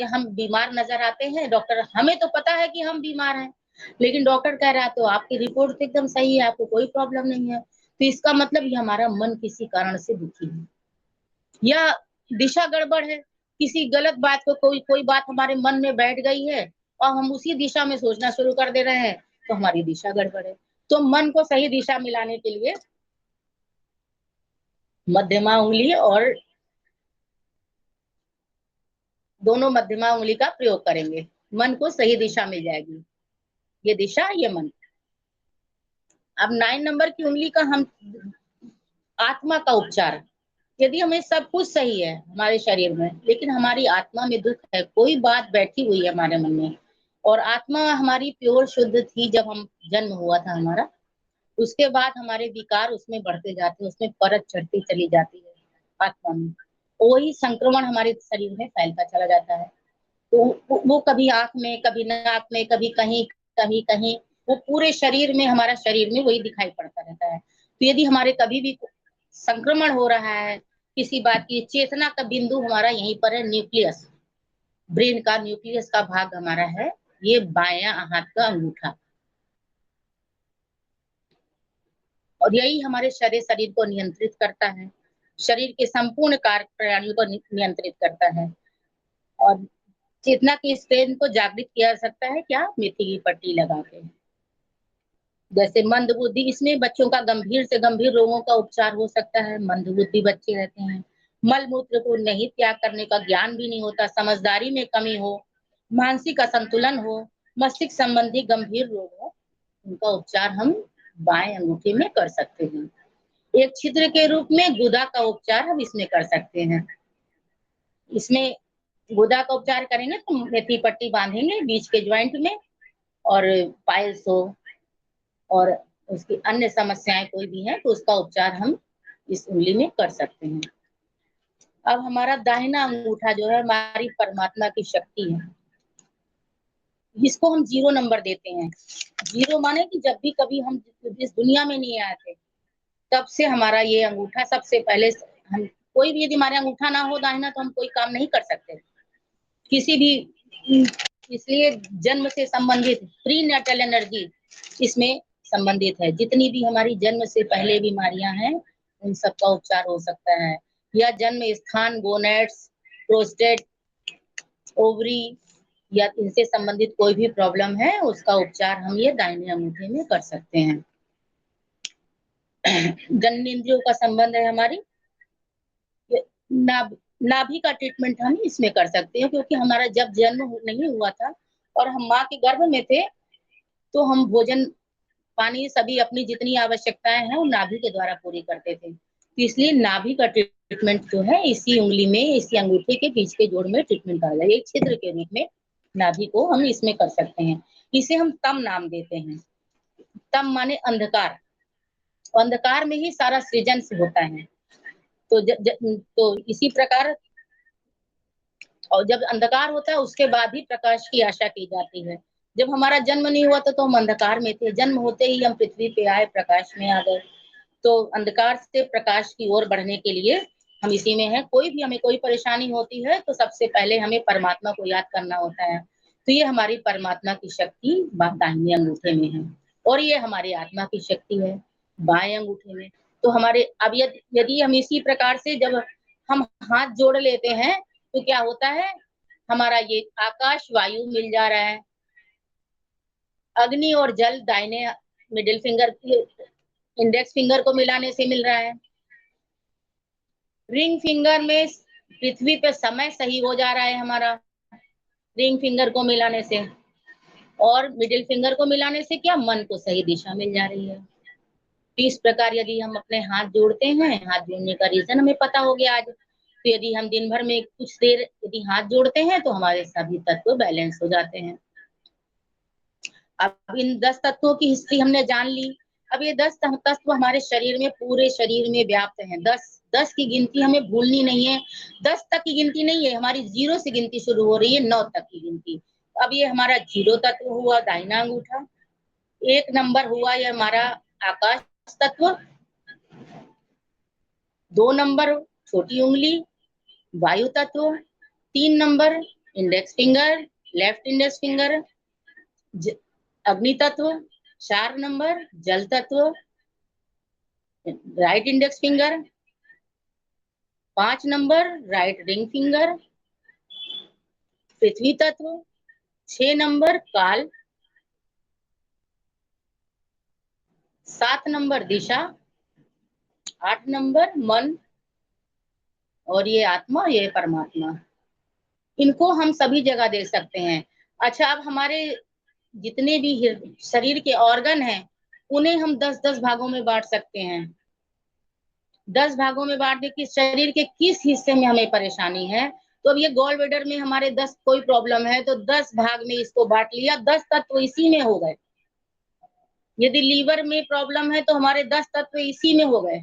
हम बीमार नजर आते हैं। डॉक्टर, हमें तो पता है कि हम बीमार हैं, लेकिन डॉक्टर कह रहा है तो आपकी रिपोर्ट तो एकदम सही है, आपको कोई प्रॉब्लम नहीं है। तो इसका मतलब ये हमारा मन किसी कारण से दुखी है, या दिशा गड़बड़ है। किसी गलत बात को, कोई कोई बात हमारे मन में बैठ गई है और हम उसी दिशा में सोचना शुरू कर दे रहे हैं, तो हमारी दिशा गड़बड़ है। तो मन को सही दिशा मिलाने के लिए मध्यमा उंगली और दोनों मध्यमा उंगली का प्रयोग करेंगे, मन को सही दिशा मिल जाएगी। ये दिशा, ये मन। अब 9 नंबर की उंगली का हम आत्मा का उपचार। यदि हमें सब कुछ सही है हमारे शरीर में, लेकिन हमारी आत्मा में दुख है, कोई बात बैठी हुई है हमारे मन में, और आत्मा हमारी प्योर शुद्ध थी जब हम जन्म हुआ था हमारा, उसके बाद हमारे विकार उसमें बढ़ते जाते हैं, उसमें परत चढ़ती चली जाती है आत्मा में। वही संक्रमण हमारे शरीर में फैलता चला जाता है। तो वो कभी आंख में, कभी नाक में, कभी कहीं, कहीं कहीं, वो पूरे शरीर में, हमारा शरीर में वही दिखाई पड़ता रहता है। तो यदि हमारे कभी भी संक्रमण हो रहा है किसी बात की, चेतना का बिंदु हमारा यहीं पर है, न्यूक्लियस, ब्रेन का न्यूक्लियस का भाग हमारा है ये बायां हाथ का अंगूठा, और यही हमारे शरीर को नियंत्रित करता है, शरीर के संपूर्ण कार्य प्रणाली को नियंत्रित करता है। और चेतना की स्ट्रेन को जागृत किया जा सकता है क्या, मेथी की पट्टी लगा के। जैसे मंद बुद्धि, इसमें बच्चों का गंभीर से गंभीर रोगों का उपचार हो सकता है। मंद बुद्धि बच्चे रहते हैं, मल मूत्र को नहीं त्याग करने का ज्ञान भी नहीं होता, समझदारी में कमी हो, मानसिक असंतुलन हो, मस्तिष्क संबंधी गंभीर रोग हो, उनका उपचार हम बाएं अंगूठे में कर सकते हैं। एक छिद्र के रूप में गुदा का उपचार हम इसमें कर सकते हैं। इसमें गुदा का उपचार करेंगे तो मेथी पट्टी बांधेंगे बीच के ज्वाइंट में, और पाइल्स हो और उसकी अन्य समस्याएं कोई भी है तो उसका उपचार हम इस उंगली में कर सकते हैं। अब हमारा दाहिना अंगूठा जो है हमारी परमात्मा की शक्ति है, जिसको हम 0 नंबर देते हैं। 0 माने कि जब भी कभी हम इस दुनिया में नहीं आए थे, तब से हमारा ये अंगूठा सबसे पहले, हम कोई भी यदि हमारे अंगूठा ना हो दाहिना तो हम कोई काम नहीं कर सकते किसी भी। इसलिए जन्म से संबंधित प्री नेटल एनर्जी इसमें संबंधित है। जितनी भी हमारी जन्म से पहले बीमारियां हैं उन सबका उपचार हो सकता है, या जन्म स्थान, गोनेट्स, प्रोस्टेट, ओवरी, या इनसे संबंधित कोई भी प्रॉब्लम है उसका उपचार हम ये दाहिने अंगूठे में कर सकते हैं। जननेंद्रियों का संबंध है हमारी, नाभि का ट्रीटमेंट हम इसमें कर सकते हैं, क्योंकि हमारा जब जन्म नहीं हुआ था और हम माँ के गर्भ में थे, तो हम भोजन पानी सभी अपनी जितनी आवश्यकताएं हैं वो नाभि के द्वारा पूरी करते थे। तो इसलिए नाभि का ट्रीटमेंट जो है इसी उंगली में, इसी अंगूठे के बीच के जोड़ में ट्रीटमेंट करा जाए, एक छिद्र के रूप में नाभि को हम इसमें कर सकते हैं। इसे हम तम नाम देते हैं। तम माने अंधकार, अंधकार में ही सारा सृजन होता है। तो इसी प्रकार, और जब अंधकार होता है उसके बाद ही प्रकाश की आशा की जाती है। जब हमारा जन्म नहीं हुआ था तो हम अंधकार में थे, जन्म होते ही हम पृथ्वी पे आए, प्रकाश में आ गए। तो अंधकार से प्रकाश की ओर बढ़ने के लिए हम इसी में है। कोई भी हमें कोई परेशानी होती है तो सबसे पहले हमें परमात्मा को याद करना होता है। तो ये हमारी परमात्मा की शक्ति दाहिने अंगूठे में है, और ये हमारी आत्मा की शक्ति है बाएं अंगूठे में। तो हमारे अब यदि हम इसी प्रकार से जब हम हाथ जोड़ लेते हैं तो क्या होता है, हमारा ये आकाश वायु मिल जा रहा है। अग्नि और जल दाहिने मिडिल फिंगर इंडेक्स फिंगर को मिलाने से मिल रहा है। रिंग फिंगर में पृथ्वी पे समय सही हो जा रहा है हमारा, रिंग फिंगर को मिलाने से। और मिडिल फिंगर को मिलाने से क्या, मन को सही दिशा मिल जा रही है। इस प्रकार यदि हम अपने हाथ जोड़ते हैं, हाथ जोड़ने का रीजन हमें पता हो गया आज। तो यदि हम दिन भर में कुछ देर यदि हाथ जोड़ते हैं तो हमारे सभी तत्व बैलेंस हो जाते हैं। अब इन 10 तत्वों की हिस्ट्री हमने जान ली। अब ये 10 तत्व हमारे शरीर में, पूरे शरीर में व्याप्त हैं। 10 की गिनती हमें भूलनी नहीं है। 10 तक की गिनती नहीं है, हमारी 0 से गिनती शुरू हो रही है, 9 तक की गिनती। अब ये हमारा 0 तत्व हुआ दाहिना अंगूठा। 1 नंबर हुआ ये हमारा आकाश तत्व। 2 नंबर छोटी उंगली वायु तत्व। 3 number index finger, left index finger अग्नि तत्व। 4 नंबर जल तत्व, right index finger. 5 number right ring finger, पृथ्वी तत्व। 6 नंबर काल। 7 नंबर दिशा। 8 नंबर मन। और ये आत्मा, ये परमात्मा। इनको हम सभी जगह दे सकते हैं। अच्छा, अब हमारे जितने भी शरीर के ऑर्गन हैं, उन्हें हम 10-10 भागों में बांट सकते हैं। 10 भागों में बांटने की, शरीर के किस हिस्से में हमें परेशानी है। तो अब ये गॉल ब्लैडर में हमारे 10 कोई प्रॉब्लम है तो 10 भाग में इसको बांट लिया, 10 तत्व इसी में हो गए। यदि लीवर में प्रॉब्लम है तो हमारे 10 तत्व इसी में हो गए।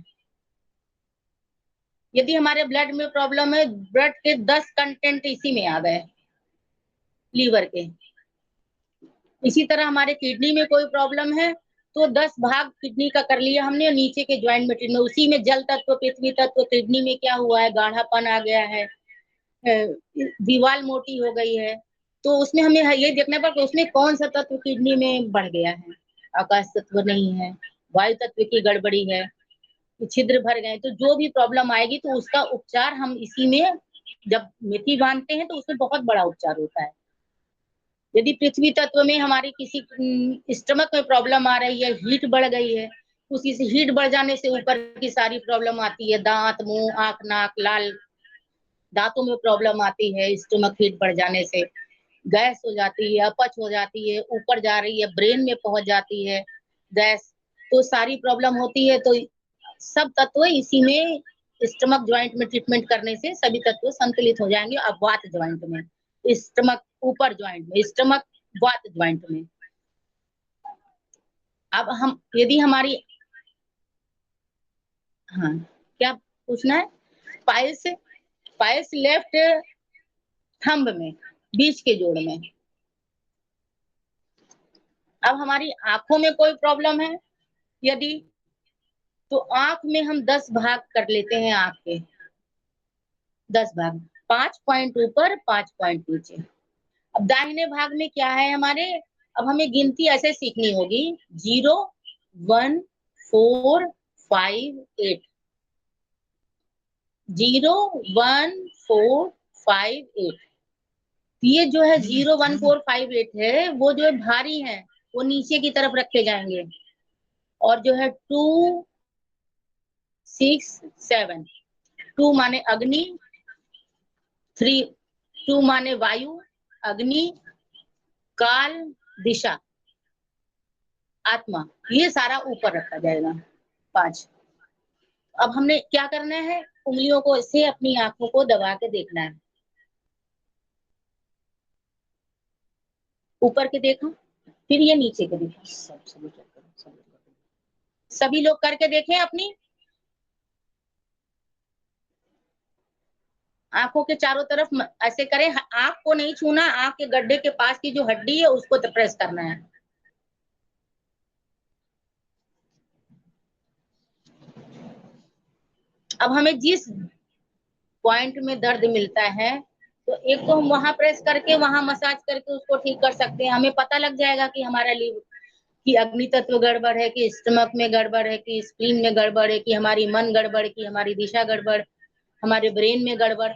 यदि हमारे ब्लड में प्रॉब्लम है, ब्लड के 10 कंटेंट इसी में आ गए, लीवर के। इसी तरह हमारे किडनी में कोई प्रॉब्लम है तो 10 भाग किडनी का कर लिया हमने, नीचे के ज्वाइंट में उसी में जल तत्व, पृथ्वी तत्व, किडनी में क्या हुआ है, गाढ़ापन आ गया है, दीवार मोटी हो गई है, तो उसमें हमें ये देखना पड़ेगा उसमें कौन सा तत्व किडनी में बढ़ गया है। आकाश तत्व नहीं है, वायु तत्व की गड़बड़ी है, छिद्र भर गए, तो जो भी प्रॉब्लम आएगी तो उसका उपचार हम इसी में, जब मिट्टी बांधते हैं तो उसमें बहुत बड़ा उपचार होता है। यदि पृथ्वी तत्व में हमारी किसी स्टमक में प्रॉब्लम आ रही है, हीट बढ़ गई है, उसी से हीट बढ़ जाने से ऊपर की सारी प्रॉब्लम आती है, दांत, मुंह, आंख, नाक, लाल, दांतों में प्रॉब्लम आती है, स्टमक हीट बढ़ जाने से गैस हो जाती है, अपच हो जाती है, ऊपर जा रही है, ब्रेन में पहुंच जाती है गैस, तो सारी प्रॉब्लम होती है। तो सब तत्व इसी में, स्टमक ज्वाइंट में ट्रीटमेंट करने से सभी तत्व संतुलित हो जाएंगे। अब वात ज्वाइंट में, स्टमक ऊपर ज्वाइंट में, स्टमक वात ज्वाइंट में। अब हम यदि हमारी, हाँ क्या पूछना है, पाइल्स, पाइल्स लेफ्ट थंब में, बीच के जोड़ में। अब हमारी आंखों में कोई प्रॉब्लम है यदि, तो आंख में हम 10 भाग कर लेते हैं, आंख के 10 भाग, 5 पॉइंट ऊपर, 5 पॉइंट नीचे। अब दाहिने भाग में क्या है हमारे, अब हमें गिनती ऐसे सीखनी होगी, 0 1 4 5 8, 0 1 4 5 8। ये जो है 0 1 4 5 8 है, वो जो है भारी है, वो नीचे की तरफ रखे जाएंगे। और जो है 2 6 7, 2 माने अग्नि, 3 2 माने वायु, अग्नि, काल, दिशा, आत्मा, ये सारा ऊपर रखा जाएगा 5। अब हमने क्या करना है, उंगलियों को ऐसे अपनी आंखों को दबा के देखना है, ऊपर के देखो, फिर ये नीचे के देखो, सभी लोग करके देखें अपनी आंखों के चारों तरफ ऐसे करें, आंख को नहीं छूना, आंख के गड्ढे के पास की जो हड्डी है उसको प्रेस करना है। अब हमें जिस पॉइंट में दर्द मिलता है तो एक तो हम वहां प्रेस करके, वहां मसाज करके उसको ठीक कर सकते हैं, हमें पता लग जाएगा कि हमारा लीवर कि अग्नि तत्व गड़बड़ है, कि स्टमक में गड़बड़ है, कि स्प्लीन में गड़बड़ है, कि हमारी मन गड़बड़, की हमारी दिशा गड़बड़, हमारे ब्रेन में गड़बड़।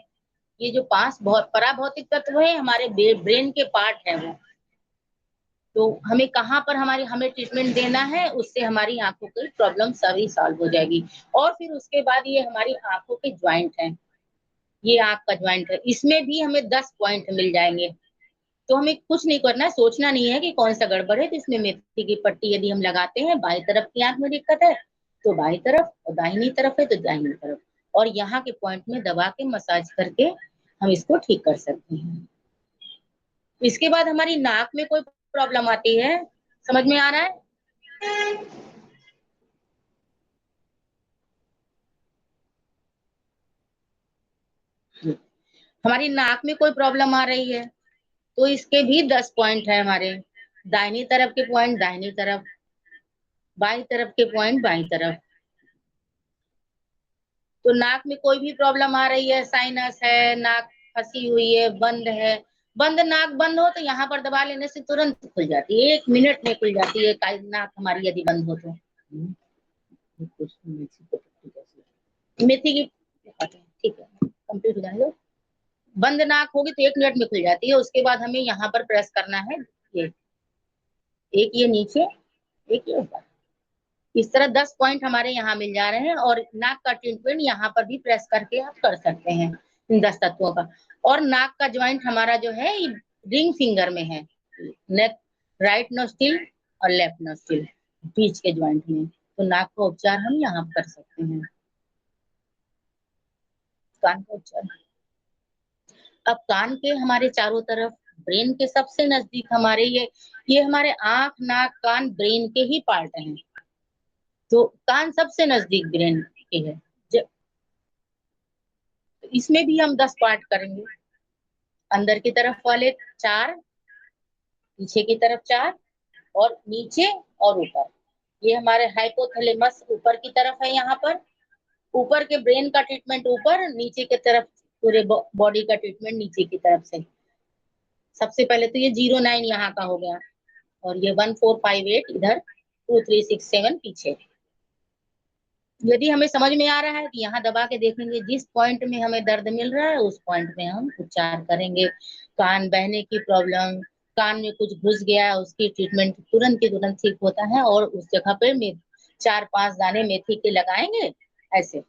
ये जो 5 पराभौतिक तत्व है हमारे ब्रेन के पार्ट है वो। तो हमें कहाँ पर हमें ट्रीटमेंट देना है, उससे हमारी आंखों की प्रॉब्लम सारी सॉल्व हो जाएगी। और फिर उसके बाद ये हमारी आंखों के ज्वाइंट है, ये आंख का ज्वाइंट है, इसमें भी हमें 10 पॉइंट मिल जाएंगे। तो हमें कुछ नहीं करना है, सोचना नहीं है कि कौन सा गड़बड़ है। तो इसमें मेथी की पट्टी यदि हम लगाते हैं, बाई तरफ की आंख में दिक्कत है तो बाई तरफ, और दाहिनी तरफ है तो दाहिनी तरफ, और यहाँ के पॉइंट में दबा के मसाज करके हम इसको ठीक कर सकते हैं। इसके बाद हमारी नाक में कोई प्रॉब्लम आती है, समझ में आ रहा है? हमारी नाक में कोई प्रॉब्लम आ रही है तो इसके भी 10 पॉइंट है हमारे। दाहिनी तरफ के पॉइंट दाहिनी तरफ, बाई तरफ के पॉइंट बाई तरफ। तो नाक में कोई भी प्रॉब्लम आ रही है, साइनस है, नाक फंसी हुई है, बंद है, बंद नाक बंद हो तो यहाँ पर दबा लेने से तुरंत खुल जाती है, 1 मिनट में खुल जाती है नाक हमारी यदि बंद हो तो। मेथी की ठीक है, कंप्लीट हो जाने दो। बंद नाक होगी तो 1 मिनट में खुल जाती है। उसके बाद हमें यहाँ पर प्रेस करना है, ये एक ये नीचे, एक ये ऊपर, इस तरह 10 पॉइंट हमारे यहाँ मिल जा रहे हैं। और नाक का ट्रीटमेंट यहाँ पर भी प्रेस करके आप कर सकते हैं इन 10 तत्वों का। और नाक का ज्वाइंट हमारा जो है रिंग फिंगर में है, नेक, राइट नोस्टिल और लेफ्ट नोस्टिल, बीच के ज्वाइंट में। तो नाक का उपचार हम यहाँ कर सकते हैं। कान का उपचार, अब कान के हमारे चारों तरफ, ब्रेन के सबसे नजदीक हमारे ये हमारे आंख, नाक, कान ब्रेन के ही पार्ट हैं। तो कान सबसे नजदीक ब्रेन के है। इसमें भी हम 10 पार्ट करेंगे। अंदर की तरफ वाले 4, पीछे की तरफ 4, और नीचे और ऊपर। ये हमारे हाइपोथैलेमस ऊपर की तरफ है, यहाँ पर ऊपर के ब्रेन का ट्रीटमेंट ऊपर, नीचे की तरफ पूरे बॉडी का ट्रीटमेंट नीचे की तरफ से। सबसे पहले तो ये 09 यहाँ का हो गया, और ये 1458 इधर, 2367 पीछे। यदि हमें समझ में आ रहा है तो यहाँ दबा के देखेंगे, जिस पॉइंट में हमें दर्द मिल रहा है उस पॉइंट में हम उपचार करेंगे। कान बहने की प्रॉब्लम, कान में कुछ घुस गया, उसकी ट्रीटमेंट तुरंत के तुरंत ठीक होता है। और उस जगह पे 4-5 दाने मेथी के लगाएंगे, ऐसे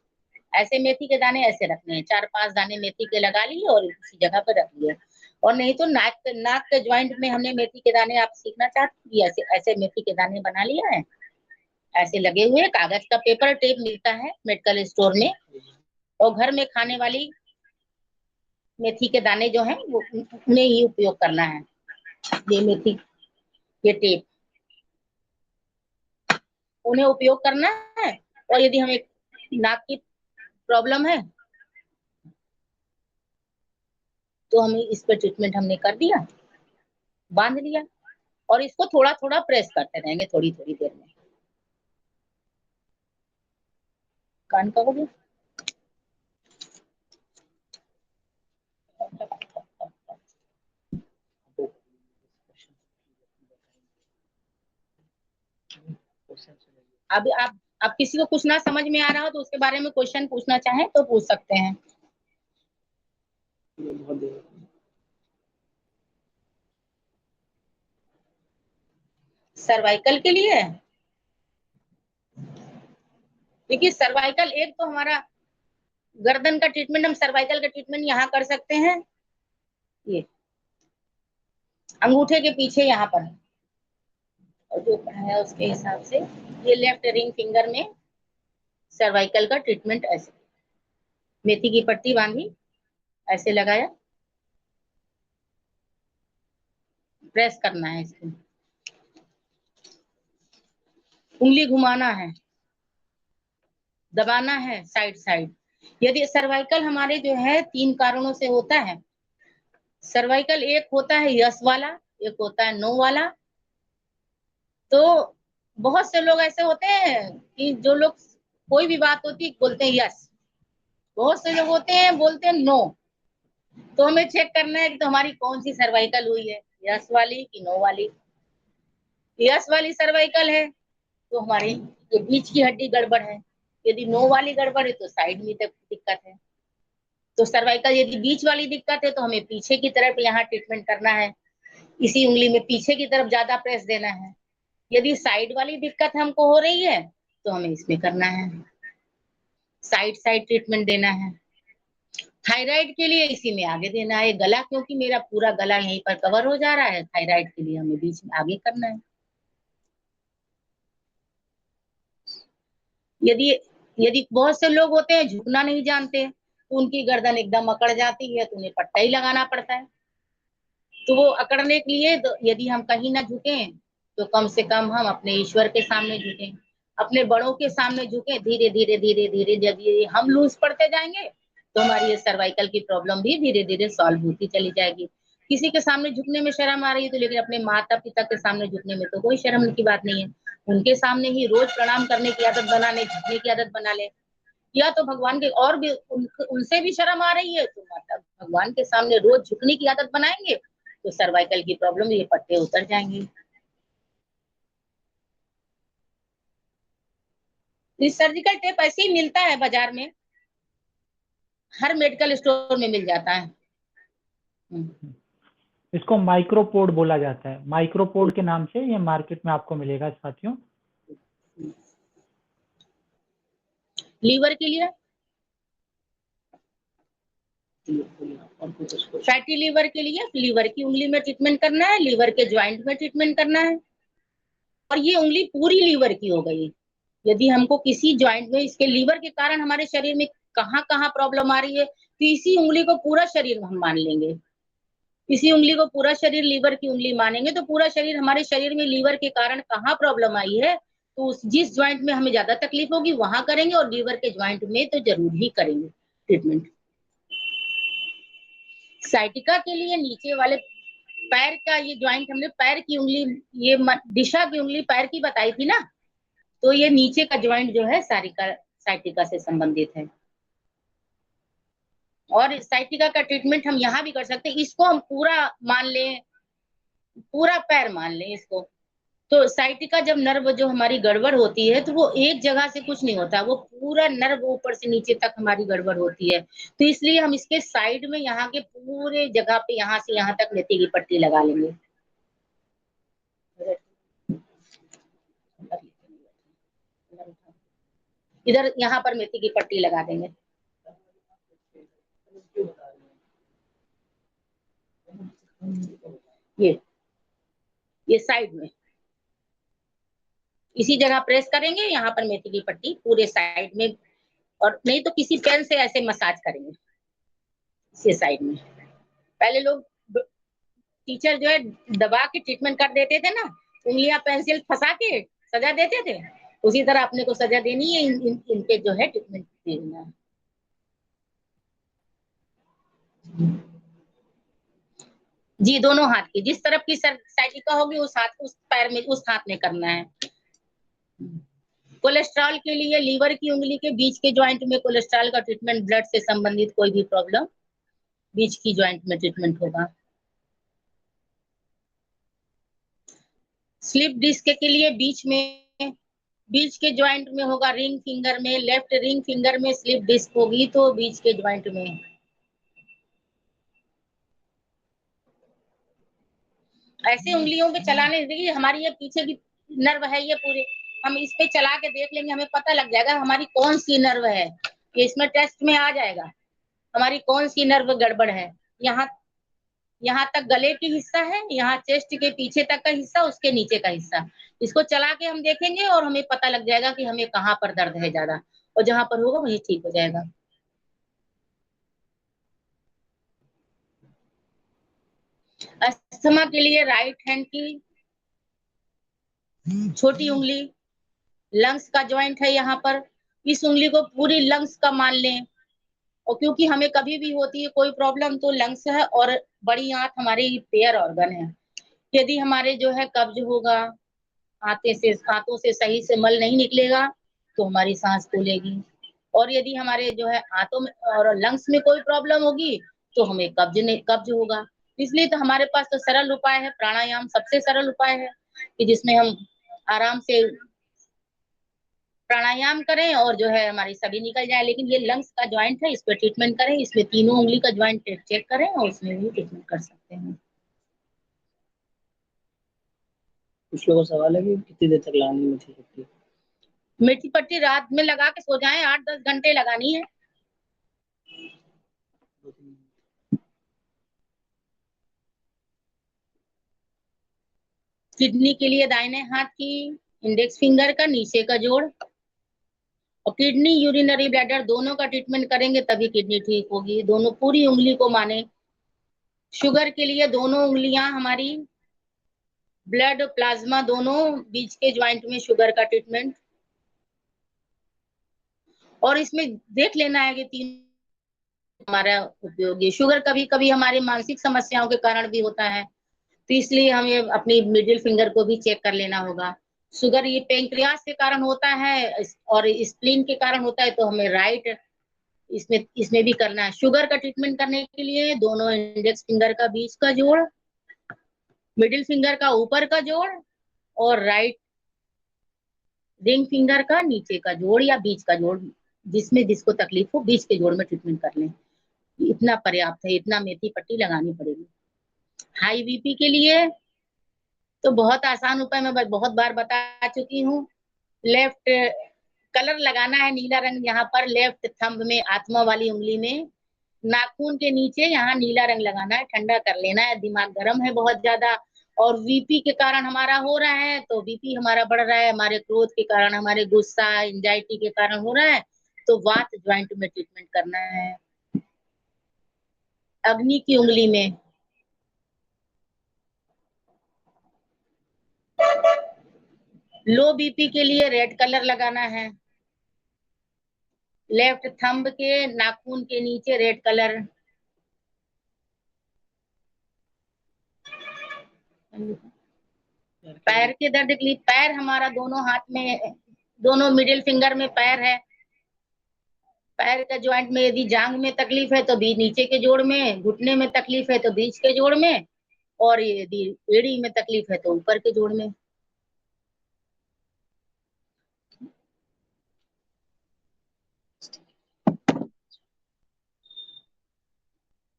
ऐसे मेथी के दाने ऐसे रखने हैं, 4-5 दाने मेथी के लगा लिए और उसी जगह पर रख लिए। और नहीं तो नाक के ज्वाइंट में हमने मेथी के दाने, आप सीखना चाहते हैं, ऐसे ऐसे मेथी के दाने बना लिया है, ऐसे लगे हुए, कागज का पेपर टेप मिलता है मेडिकल स्टोर में, और घर में खाने वाली मेथी के दाने जो हैं वो उन्हें ही उपयोग करना है। ये मेथी, ये टेप, उन्हें उपयोग करना है। और यदि हमें नाक की प्रॉब्लम है तो हमें इस पर ट्रीटमेंट हमने कर दिया, बांध लिया, और इसको थोड़ा थोड़ा प्रेस करते रहेंगे थोड़ी थोड़ी देर में। कान का हो गया। अब आप किसी को कुछ ना समझ में आ रहा हो तो उसके बारे में क्वेश्चन पूछना चाहें तो पूछ सकते हैं। सर्वाइकल के लिए देखिए, सर्वाइकल एक तो हमारा गर्दन का ट्रीटमेंट, हम सर्वाइकल का ट्रीटमेंट यहाँ कर सकते हैं, ये अंगूठे के पीछे यहाँ पर, और जो है उसके हिसाब से ये लेफ्ट रिंग फिंगर में सर्वाइकल का ट्रीटमेंट ऐसे, मेथी की पट्टी बांधी, ऐसे लगाया, प्रेस करना है इसको, उंगली घुमाना है, दबाना है साइड साइड। यदि सर्वाइकल हमारे जो है 3 कारणों से होता है। सर्वाइकल एक होता है यस वाला, एक होता है नो वाला। तो बहुत से लोग ऐसे होते हैं कि जो लोग कोई भी बात होती है बोलते हैं यस, बहुत से लोग होते हैं बोलते हैं नो। तो हमें चेक करना है कि तो हमारी कौन सी सर्वाइकल हुई है, यस वाली कि नो वाली। यस वाली सर्वाइकल है तो हमारी ये बीच की हड्डी गड़बड़ है, यदि नो वाली गड़बड़ है तो साइड में तक दिक्कत है। तो सर्वाइकल यदि बीच वाली दिक्कत है तो हमें पीछे की तरफ यहाँ ट्रीटमेंट करना है, इसी उंगली में पीछे की तरफ ज्यादा प्रेस देना है। यदि साइड वाली दिक्कत हमको हो रही है तो हमें इसमें करना है, साइड साइड ट्रीटमेंट देना है। थायराइड के लिए इसी में आगे देना है। गला, क्योंकि मेरा पूरा गला यहीं पर कवर हो जा रहा है, थायराइड के लिए हमें बीच में आगे करना है। यदि यदि बहुत से लोग होते हैं झुकना नहीं जानते, तो उनकी गर्दन एकदम अकड़ जाती है, तो उन्हें पट्टा ही लगाना पड़ता है। तो वो अकड़ने के लिए तो यदि हम कहीं ना झुकें तो कम से कम हम अपने ईश्वर के सामने झुकें, अपने बड़ों के सामने झुकें। धीरे धीरे धीरे धीरे जब ये हम लूज पड़ते जाएंगे तो हमारी ये सर्वाइकल की प्रॉब्लम भी धीरे धीरे सॉल्व होती चली जाएगी। किसी के सामने झुकने में शर्म आ रही है तो लेकिन अपने माता पिता के सामने झुकने में तो कोई शर्म की बात नहीं है। उनके सामने ही रोज प्रणाम करने की आदत बना ले, झुकने की आदत बना ले। या तो भगवान के और भी उनसे भी शर्म आ रही है तो माता भगवान के सामने रोज झुकने की आदत बनाएंगे तो सर्वाइकल की प्रॉब्लम ये पट्टे उतर जाएंगे। इस सर्जिकल टेप ऐसे ही मिलता है बाजार में, हर मेडिकल स्टोर में मिल जाता है। इसको माइक्रोपोड बोला जाता है, माइक्रोपोड के नाम से ये मार्केट में आपको मिलेगा साथियों। लीवर के लिए, फैटी लीवर के लिए लीवर की उंगली में ट्रीटमेंट करना है, लीवर के ज्वाइंट में ट्रीटमेंट करना है। और ये उंगली पूरी लीवर की हो गई। यदि हमको किसी ज्वाइंट में इसके लीवर के कारण हमारे शरीर में कहाँ कहाँ प्रॉब्लम आ रही है तो इसी उंगली को पूरा शरीर हम मान लेंगे। इसी उंगली को पूरा शरीर लीवर की उंगली मानेंगे तो पूरा शरीर, हमारे शरीर में लीवर के कारण कहाँ प्रॉब्लम आई है तो उस जिस ज्वाइंट में हमें ज्यादा तकलीफ होगी वहां करेंगे, और लीवर के ज्वाइंट में तो जरूर ही करेंगे ट्रीटमेंट। साइटिका के लिए नीचे वाले पैर का ये ज्वाइंट, हमने पैर की उंगली, ये दिशा की उंगली पैर की बताई थी ना, तो ये नीचे का ज्वाइंट जो है साइटिका से संबंधित है। और साइटिका का ट्रीटमेंट हम यहाँ भी कर सकते हैं। इसको हम पूरा मान लें, पूरा पैर मान लें इसको, तो साइटिका जब नर्व जो हमारी गड़बड़ होती है तो वो एक जगह से कुछ नहीं होता, वो पूरा नर्व ऊपर से नीचे तक हमारी गड़बड़ होती है। तो इसलिए हम इसके साइड में यहाँ के पूरे जगह पे यहाँ से यहाँ तक मेथी की पट्टी लगा लेंगे। इधर यहाँ पर मेथी की पट्टी लगा देंगे। ये साइड में इसी जगह प्रेस करेंगे, यहाँ पर मेथी की पट्टी पूरे साइड में, और नहीं तो किसी पेन से ऐसे मसाज करेंगे इसी साइड में। पहले लोग टीचर जो है दबा के ट्रीटमेंट कर देते थे ना, उंगलियां पेंसिल फंसा के सजा देते थे, उसी तरह अपने को सजा देनी है, इनके जो है ट्रीटमेंट देना है। जी, दोनों हाथ की, जिस तरफ की साइटिका होगी उस हाथ, उस पैर में, उस हाथ में करना है। कोलेस्ट्रॉल के लिए लीवर की उंगली के बीच के ज्वाइंट में कोलेस्ट्रॉल का ट्रीटमेंट, ब्लड से संबंधित कोई भी प्रॉब्लम बीच की ज्वाइंट में ट्रीटमेंट होगा। स्लिप डिस्क के लिए बीच के ज्वाइंट में होगा, रिंग फिंगर में, लेफ्ट रिंग फिंगर में स्लिप डिस्क होगी तो बीच के ज्वाइंट में। ऐसे उंगलियों पे चलाने, देखिए हमारी ये पीछे की नर्व है, ये पूरे हम इस पे चला के देख लेंगे, हमें पता लग जाएगा हमारी कौन सी नर्व है। ये इसमें टेस्ट में आ जाएगा हमारी कौन सी नर्व गड़बड़ है। यहाँ यहाँ तक गले की हिस्सा है, यहाँ चेस्ट के पीछे तक का हिस्सा, उसके नीचे का हिस्सा, इसको चला के हम देखेंगे और हमें पता लग जाएगा कि हमें कहाँ पर दर्द है ज्यादा, और जहां पर होगा वही ठीक हो जाएगा। अस्थमा के लिए राइट हैंड की छोटी उंगली लंग्स का ज्वाइंट है, यहाँ पर इस उंगली को पूरी लंग्स का मान लें, और क्योंकि हमें कभी भी होती है कोई प्रॉब्लम तो लंग्स है, और बड़ी आंत हमारी पेयर ऑर्गन है। यदि हमारे जो है कब्ज होगा, हाथों से सही से मल नहीं निकलेगा तो हमारी सांस फूलेगी, और यदि हमारे जो है हाथों में और लंग्स में कोई प्रॉब्लम होगी तो हमें कब्ज होगा। इसलिए तो हमारे पास तो सरल उपाय है, प्राणायाम सबसे सरल उपाय है कि जिसमें हम आराम से प्राणायाम करें और जो है हमारी सभी निकल जाए। लेकिन ये लंग्स का ज्वाइंट है, इस पे ट्रीटमेंट करें, इसमें तीनों उंगली का ज्वाइंट चेक करें और उसमें भी ट्रीटमेंट कर सकते हैं। कुछ लोगों का सवाल है कि कितनी देर तक लगानी मेथी पट्टी? मेथी पट्टी रात में लगा के सो जाएं, 8-10 घंटे लगानी है। किडनी के लिए दाहिने हाथ की इंडेक्स फिंगर का नीचे का जोड़, और किडनी यूरिनरी ब्लैडर दोनों का ट्रीटमेंट करेंगे तभी किडनी ठीक होगी। दोनों पूरी उंगली को माने। शुगर के लिए दोनों उंगलियां हमारी, ब्लड प्लाज्मा दोनों, बीच के ज्वाइंट में शुगर का ट्रीटमेंट। और इसमें देख लेना है कि तीन हमारा उपयोगी। शुगर कभी कभी हमारे मानसिक समस्याओं के कारण भी होता है, तो इसलिए हमें अपनी मिडिल फिंगर को भी चेक कर लेना होगा। शुगर ये पेंक्रियास के कारण होता है और स्प्लीन के कारण होता है, तो हमें राइट इसमें इसमें भी करना है। शुगर का ट्रीटमेंट करने के लिए दोनों इंडेक्स फिंगर का बीच का जोड़, मिडिल फिंगर का ऊपर का जोड़ और राइट रिंग फिंगर का नीचे का जोड़ या बीच का जोड़, जिसमें जिसको तकलीफ हो बीच के जोड़ में ट्रीटमेंट कर लें। इतना पर्याप्त है, इतना मेथी पट्टी लगानी पड़ेगी। हाई बीपी के लिए तो बहुत आसान उपाय मैं बहुत बार बता चुकी हूँ। लेफ्ट कलर लगाना है नीला रंग, यहाँ पर लेफ्ट थंब में आत्मा वाली उंगली में नाखून के नीचे यहाँ नीला रंग लगाना है, ठंडा कर लेना है। दिमाग गर्म है बहुत ज्यादा और बीपी के कारण हमारा हो रहा है, तो बीपी हमारा बढ़ रहा है, हमारे क्रोध के कारण, हमारे गुस्सा एंजाइटी के कारण हो रहा है, तो वात ज्वाइंट में ट्रीटमेंट करना है। अग्नि की उंगली में लो बीपी के लिए रेड कलर लगाना है। लेफ्ट थंब के नाखून के नीचे रेड कलर। पैर के दर्द के लिए पैर हमारा दोनों हाथ में, दोनों मिडिल फिंगर में पैर है। पैर का ज्वाइंट में यदि जांग में तकलीफ है तो भी नीचे के जोड़ में, घुटने में तकलीफ है तो बीच के जोड़ में, और यदि एड़ी में तकलीफ है तो ऊपर के जोड़ में।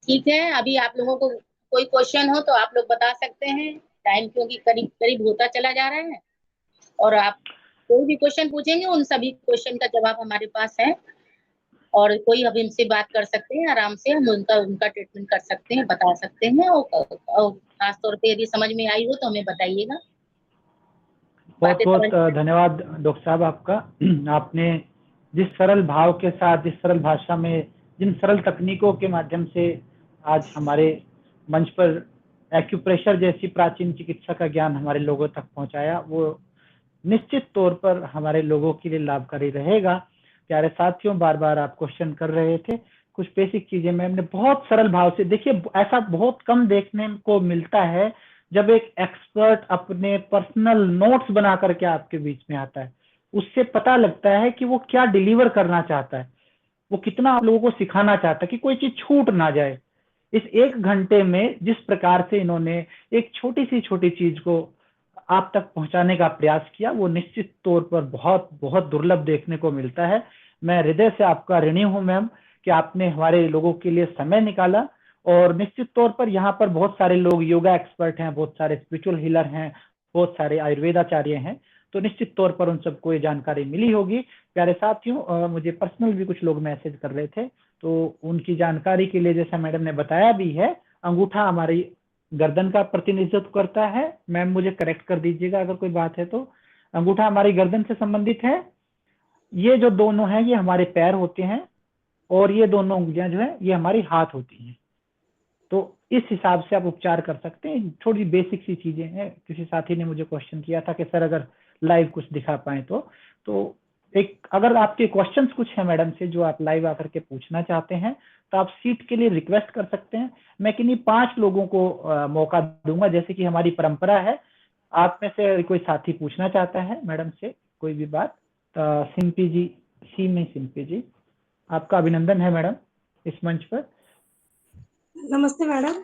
ठीक है, अभी आप लोगों को कोई क्वेश्चन हो तो आप लोग बता सकते हैं। टाइम क्योंकि करीब करीब होता चला जा रहा है, और आप कोई भी क्वेश्चन पूछेंगे उन सभी क्वेश्चन का जवाब हमारे पास है, और कोई अब इनसे बात कर सकते हैं आराम से, हम उनका ट्रीटमेंट कर सकते हैं, बता सकते हैं। और खास तौर पे यदि समझ में आई हो तो हमें बताइएगा। बहुत बहुत धन्यवाद डॉक्टर साहब आपका। आपने जिस सरल भाव के साथ, जिस सरल भाषा में, जिन सरल तकनीकों के माध्यम से आज हमारे मंच पर एक्यूप्रेशर जैसी प्राचीन चिकित्सा का ज्ञान हमारे लोगों तक पहुंचाया, वो निश्चित तौर पर हमारे लोगों के लिए लाभकारी रहेगा। प्यारे साथियों, बार बार आप क्वेश्चन कर रहे थे, कुछ बेसिक चीजें मैंने बहुत सरल भाव से, देखिए ऐसा बहुत कम देखने को मिलता है जब एक एक्सपर्ट अपने पर्सनल नोट्स बना करके आपके बीच में आता है। उससे पता लगता है कि वो क्या डिलीवर करना चाहता है, वो कितना आप लोगों को सिखाना चाहता है कि कोई चीज छूट ना जाए। इस 1 घंटे में जिस प्रकार से इन्होंने एक छोटी चीज को आप तक पहुंचाने का प्रयास किया, वो निश्चित तौर पर बहुत बहुत दुर्लभ देखने को मिलता है। मैं हृदय से आपका ऋणी हूं मैम कि आपने हमारे लोगों के लिए समय निकाला। और निश्चित तौर पर यहाँ पर बहुत सारे लोग योगा एक्सपर्ट हैं, बहुत सारे स्पिरिचुअल हीलर हैं, बहुत सारे आयुर्वेदाचार्य हैं, तो निश्चित तौर पर उन सबको ये जानकारी मिली होगी। प्यारे साथियों, मुझे पर्सनल भी कुछ लोग मैसेज कर रहे थे, तो उनकी जानकारी के लिए, जैसा मैडम ने बताया भी है, अंगूठा हमारी गर्दन का प्रतिनिधित्व करता है। मैम मुझे करेक्ट कर दीजिएगा अगर कोई बात है तो। अंगूठा हमारी गर्दन से संबंधित है। ये जो दोनों हैं ये हमारे पैर होते हैं, और ये दोनों उंगलियां जो है ये हमारी हाथ होती हैं। तो इस हिसाब से आप उपचार कर सकते हैं। थोड़ी बेसिक सी चीजें हैं। किसी साथी ने मुझे क्वेश्चन किया था कि सर अगर लाइव कुछ दिखा पाए तो एक, अगर आपके क्वेश्चंस कुछ है मैडम से जो आप लाइव आकर के पूछना चाहते हैं तो आप सीट के लिए रिक्वेस्ट कर सकते हैं। मैं किन्हीं 5 लोगों को मौका दूंगा, जैसे कि हमारी परंपरा है। आप में से कोई साथी पूछना चाहता है मैडम से कोई भी बात, सिंपी जी, सिंपी जी, आपका अभिनंदन है मैडम इस मंच पर। नमस्ते मैडम।